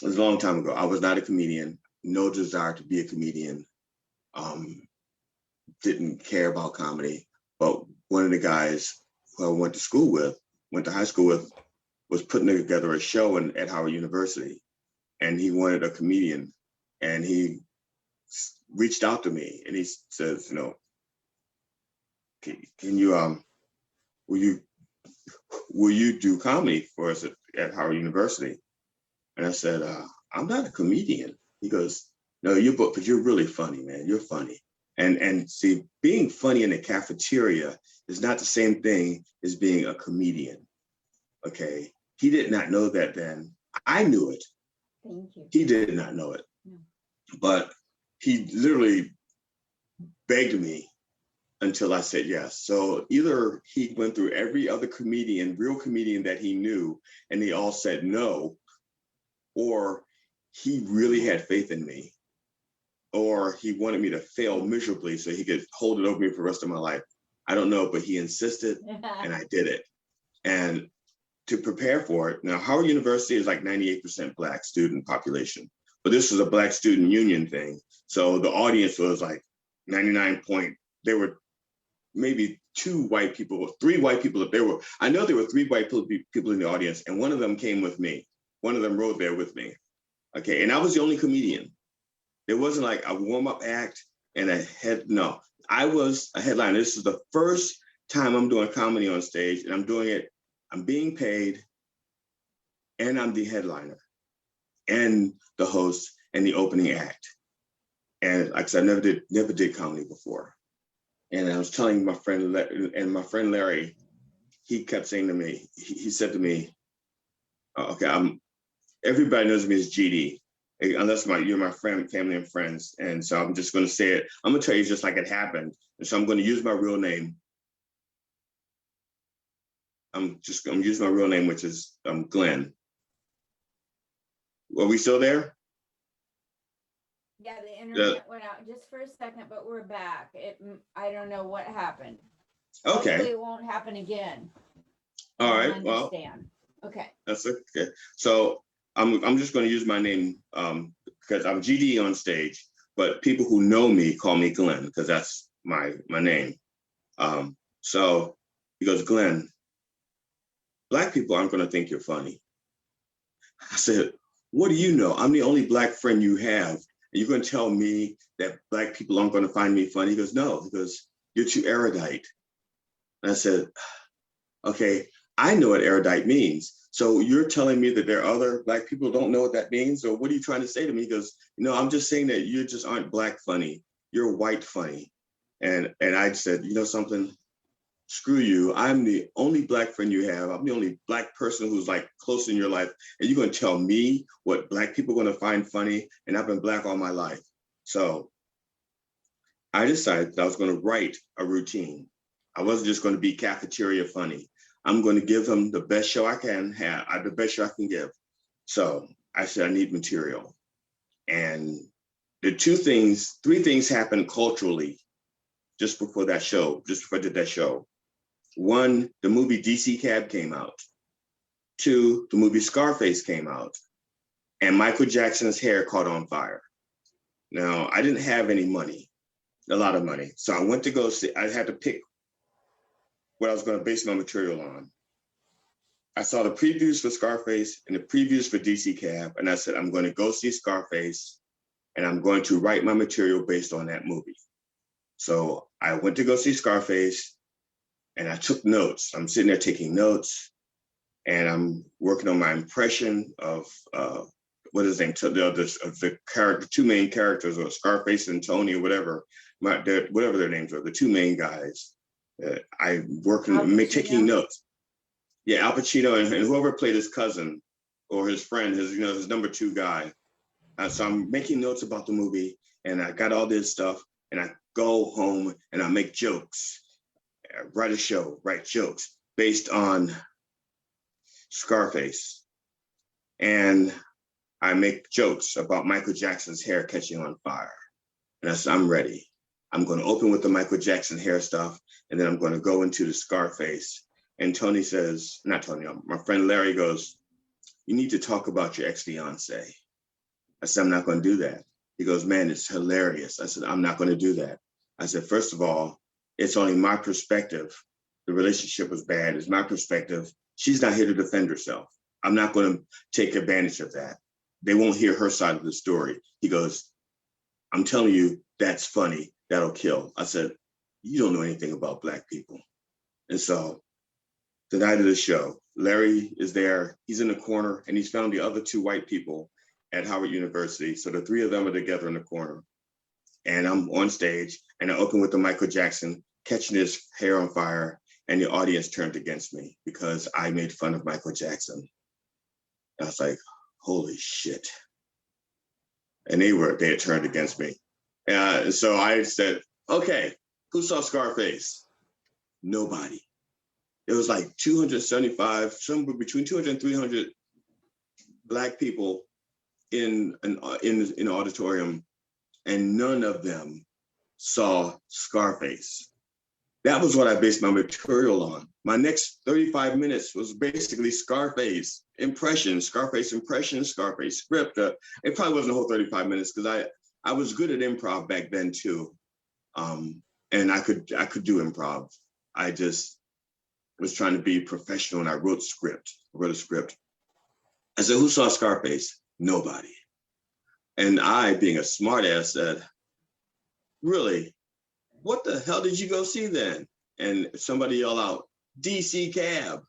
It was a long time ago. I was not a comedian, no desire to be a comedian. Didn't care about comedy. But one of the guys who I went to high school with, was putting together a show at Howard University, and he wanted a comedian, and he reached out to me, and he says, you know, can you will you do comedy for us at Howard University? And I said, I'm not a comedian. He goes, no, but you're really funny, man. You're funny. And see, being funny in the cafeteria is not the same thing as being a comedian. Okay. He did not know that then. I knew it. Thank you. He did not know it. No. But he literally begged me until I said yes. So either he went through every other real comedian that he knew, and they all said no, or he really had faith in me, or he wanted me to fail miserably so he could hold it over me for the rest of my life. I don't know, but he insisted, and I did it. And to prepare for it, now Howard University is like 98% Black student population, but this was a Black student union thing. So the audience was like 99 point, there were maybe 2 white people, 3 white people. I know there were 3 white people in the audience, and one of them came with me. One of them rode there with me. Okay, and I was the only comedian. It wasn't like a warm-up act and no, I was a headliner. This is the first time I'm doing comedy on stage, and I'm being paid, and I'm the headliner and the host and the opening act. And like I said, I never did comedy before. And I was telling my friend Larry, he kept saying to me, he said to me, okay, everybody knows me as GD, unless you're my friend, family and friends. And so I'm just going to say it. I'm going to tell you just like it happened. And so I'm going to use my real name. I'm going to use my real name, which is Glenn. Are we still there? Yeah, the internet went out just for a second, but we're back. I don't know what happened. Okay. Hopefully it won't happen again. All right. I understand. Well, okay. That's okay. So I'm just going to use my name because I'm GD on stage, but people who know me call me Glenn because that's my name. So he goes, Glenn, Black people aren't going to think you're funny. I said, what do you know? I'm the only Black friend you have. And you're going to tell me that Black people aren't going to find me funny? He goes, no. He goes, you're too erudite. And I said, okay, I know what erudite means. So you're telling me that there are other Black people who don't know what that means? Or what are you trying to say to me? He goes, no, I'm just saying that you just aren't Black funny. You're white funny. And I said, you know something? Screw you. I'm the only Black friend you have. I'm the only Black person who's like close in your life. And you're going to tell me what Black people are going to find funny? And I've been Black all my life. So I decided that I was going to write a routine. I wasn't just going to be cafeteria funny. I'm going to give them the best show I can have, the best show I can give. So I said, I need material. And the 3 things happened culturally just before that show, just before I did that show. 1, the movie DC Cab came out. 2, the movie Scarface came out. And Michael Jackson's hair caught on fire. Now, I didn't have any money, a lot of money. So I went to go see, I had to pick what I was going to base my material on. I saw the previews for Scarface and the previews for DC Cab, and I said, I'm going to go see Scarface, and I'm going to write my material based on that movie. So I went to go see Scarface, and I took notes. I'm sitting there taking notes, and I'm working on my impression of what is his name? The character, two main characters, or Scarface and Tony, or whatever, whatever their names are, the two main guys. I taking notes. Yeah, Al Pacino and whoever played his cousin or his friend, his number two guy. So I'm making notes about the movie, and I got all this stuff, and I go home and I make jokes, write jokes based on Scarface. And I make jokes about Michael Jackson's hair catching on fire. And I said, I'm ready. I'm going to open with the Michael Jackson hair stuff, and then I'm going to go into the Scarface. And Tony says, not Tony, my friend Larry goes, you need to talk about your ex-fiance. I said, I'm not going to do that. He goes, man, it's hilarious. I said, I'm not going to do that. I said, first of all, it's only my perspective. The relationship was bad. It's my perspective. She's not here to defend herself. I'm not going to take advantage of that. They won't hear her side of the story. He goes, I'm telling you, that's funny. That'll kill. I said, you don't know anything about Black people. And so the night of the show, Larry is there. He's in the corner, and he's found the other two white people at Howard University. So the three of them are together in the corner. And I'm on stage, and I open with the Michael Jackson catching his hair on fire, and the audience turned against me because I made fun of Michael Jackson. I was like, holy shit. And they had turned against me. So I said, okay, who saw Scarface? Nobody. It was like 275, somewhere between 200 and 300 Black people in an auditorium, and none of them saw Scarface. That was what I based my material on. My next 35 minutes was basically Scarface Scarface script. It probably wasn't a whole 35 minutes because I was good at improv back then too. And I could do improv. I just was trying to be professional, and I wrote a script. I said, who saw Scarface? Nobody. And I, being a smartass, said, really? What the hell did you go see then? And somebody yelled out, DC Cab.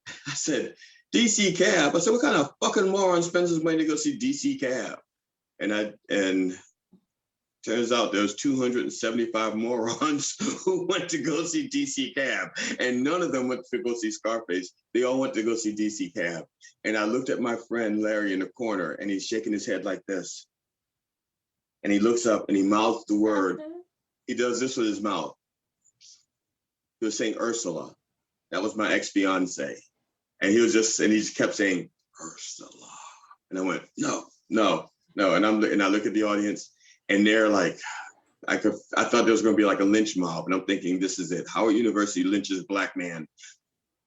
I said, DC Cab? I said, what kind of fucking moron spends his money to go see DC Cab? And turns out there's 275 morons who went to go see DC Cab, and none of them went to go see Scarface. They all went to go see DC Cab. And I looked at my friend Larry in the corner, and he's shaking his head like this. And he looks up and he mouths the word. He does this with his mouth. He was saying Ursula. That was my ex-fiance. And he just kept saying Ursula. And I went, no. And I look at the audience, and they're like, I thought there was going to be like a lynch mob, and I'm thinking, this is it. Howard University lynches Black man.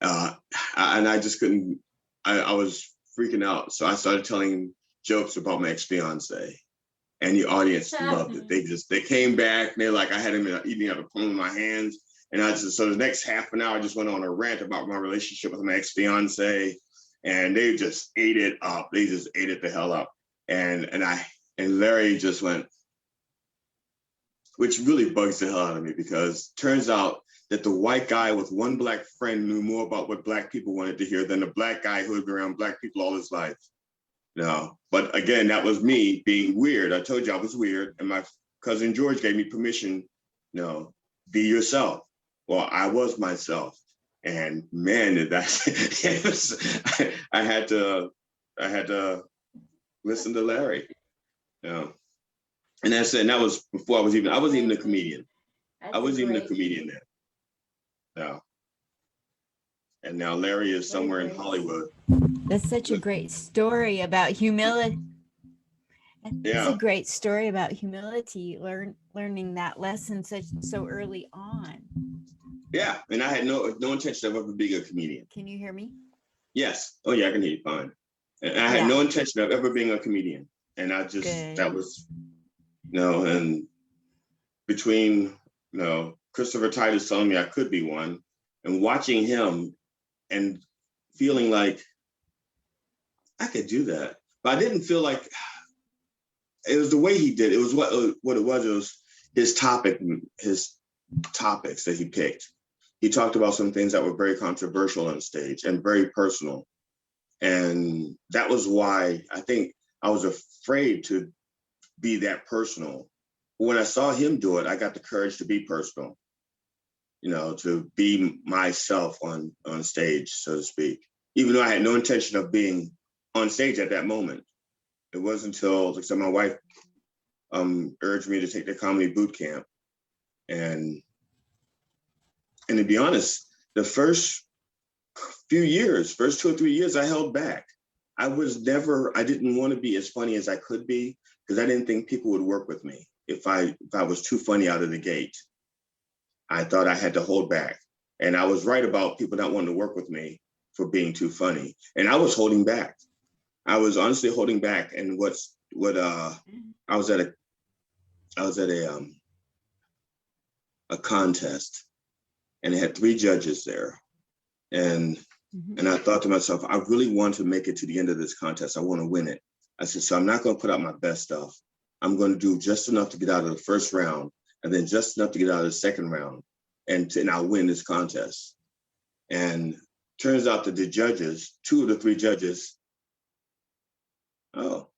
And I just couldn't, I was freaking out. So I started telling jokes about my ex-fiance, and the audience loved it. They came back, and they're like, I had him eating out of the palm of my hands. And so the next half an hour, I just went on a rant about my relationship with my ex-fiance, and they just ate it up. They just ate it the hell up. And Larry just went, which really bugs the hell out of me, because turns out that the white guy with one Black friend knew more about what Black people wanted to hear than the Black guy who had been around Black people all his life. No, but again, that was me being weird. I told you I was weird, and my cousin George gave me permission, be yourself. Well, I was myself, and man, I had to listen to Larry. And that's it. And that was before I wasn't even a comedian. I wasn't even a comedian then. No. And now Larry is somewhere in Hollywood. That's such a great story about humility. Yeah. It's a great story about humility, learning that lesson so early on. Yeah, and I had no intention of ever being a comedian. Can you hear me? Yes. Oh yeah, I can hear you fine. And I had no intention of ever being a comedian. And I just, that was, and between, Christopher Titus telling me I could be one, and watching him and feeling like I could do that. But I didn't feel like, it was the way he did. It was what it was. It was his topics that he picked. He talked about some things that were very controversial on stage and very personal. And that was why I think I was afraid to be that personal. When I saw him do it, I got the courage to be personal, you know, to be myself on stage, so to speak, even though I had no intention of being on stage at that moment. It wasn't until, like, so my wife urged me to take the comedy boot camp. And to be honest, the first few years, first 2 or 3 years, I held back. I didn't want to be as funny as I could be, because I didn't think people would work with me if I was too funny out of the gate. I thought I had to hold back. And I was right about people not wanting to work with me for being too funny. And I was holding back. I was honestly holding back. And I was at a contest, and it had 3 judges there. And I thought to myself, I really want to make it to the end of this contest. I want to win it. I said, so I'm not going to put out my best stuff. I'm going to do just enough to get out of the first round, and then just enough to get out of the second round, and I'll win this contest. And turns out that the judges, 2 of the 3 judges, oh,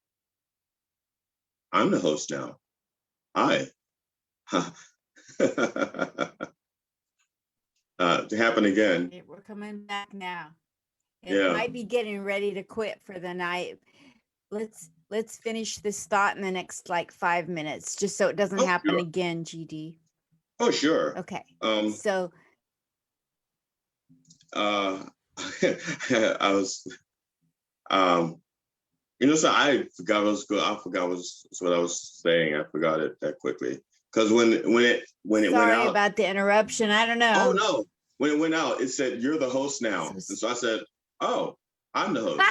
I'm the host now. Hi. To happen again. Okay, we're coming back now. It Yeah. might be getting ready to quit for the night. Let's finish this thought in the next like 5 minutes, just so it doesn't happen Sure. again, GD. Oh, sure. Okay. So I was so I forgot what I was saying. I forgot it that quickly. Because when it went Sorry out. about the interruption. I don't know. Oh no. When it went out, it said, "You're the host now." And so I said, "Oh, I'm the host."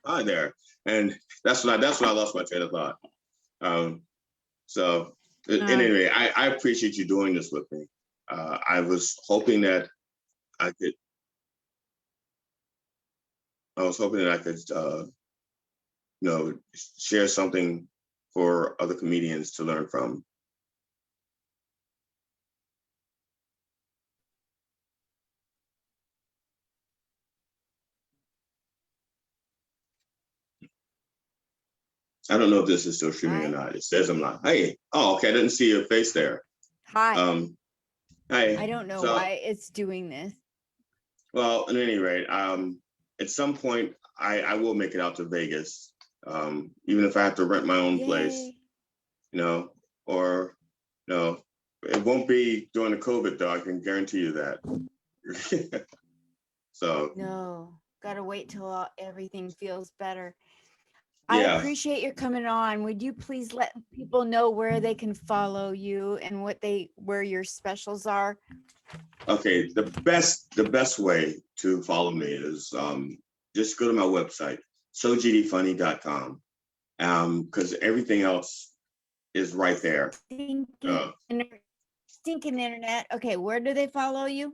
Hi there. And that's when I lost my train of thought. So anyway, I appreciate you doing this with me. I was hoping that I could share something for other comedians to learn from. I don't know if this is still streaming or not. It says I'm not. Hey, oh, okay. I didn't see your face there. Hi. Hi. I don't know why it's doing this. Well, at any rate, at some point, I will make it out to Vegas, even if I have to rent my own place, or it won't be during the COVID, though. I can guarantee you that. So. No, gotta wait till everything feels better. Yeah. I appreciate your coming on. Would you please let people know where they can follow you and where your specials are? Okay, the best way to follow me is just go to my website, sogdfunny.com, because everything else is right there. Stinking internet. Okay, where do they follow you?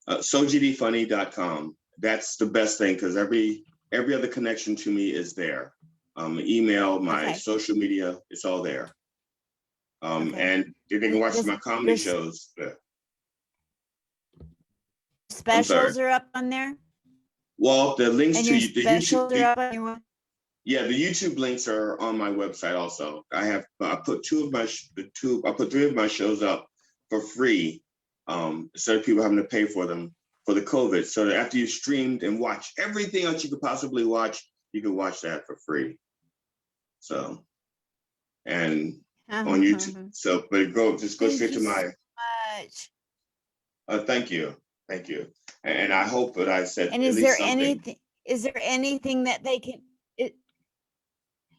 sogdfunny.com. That's the best thing, because every other connection to me is there. Email, my social media, it's all there. And they can watch my comedy shows. Specials are up on there? Well, the links to the YouTube. Are up on your... Yeah, the YouTube links are on my website also. I put 3 of my shows up for free, instead of people having to pay for them for the COVID. So that after you've streamed and watched everything else you could possibly watch, you can watch that for free. So, and on YouTube. So, but just go straight to my. Thank you. And I hope that I said. And is there anything that they can?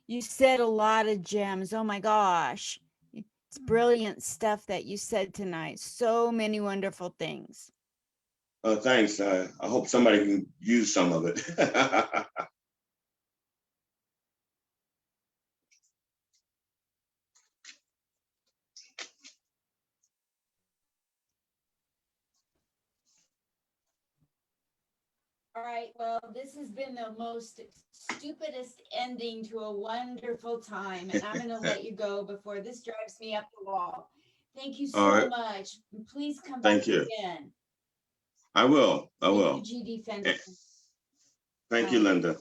You said a lot of gems. Oh my gosh, it's brilliant stuff that you said tonight. So many wonderful things. Oh, thanks. I hope somebody can use some of it. All right, well, this has been the most stupidest ending to a wonderful time, and I'm going to let you go before this drives me up the wall. Thank you so much. Please come back again. I will. Thank you, GD Fenderson. Thank you, Linda.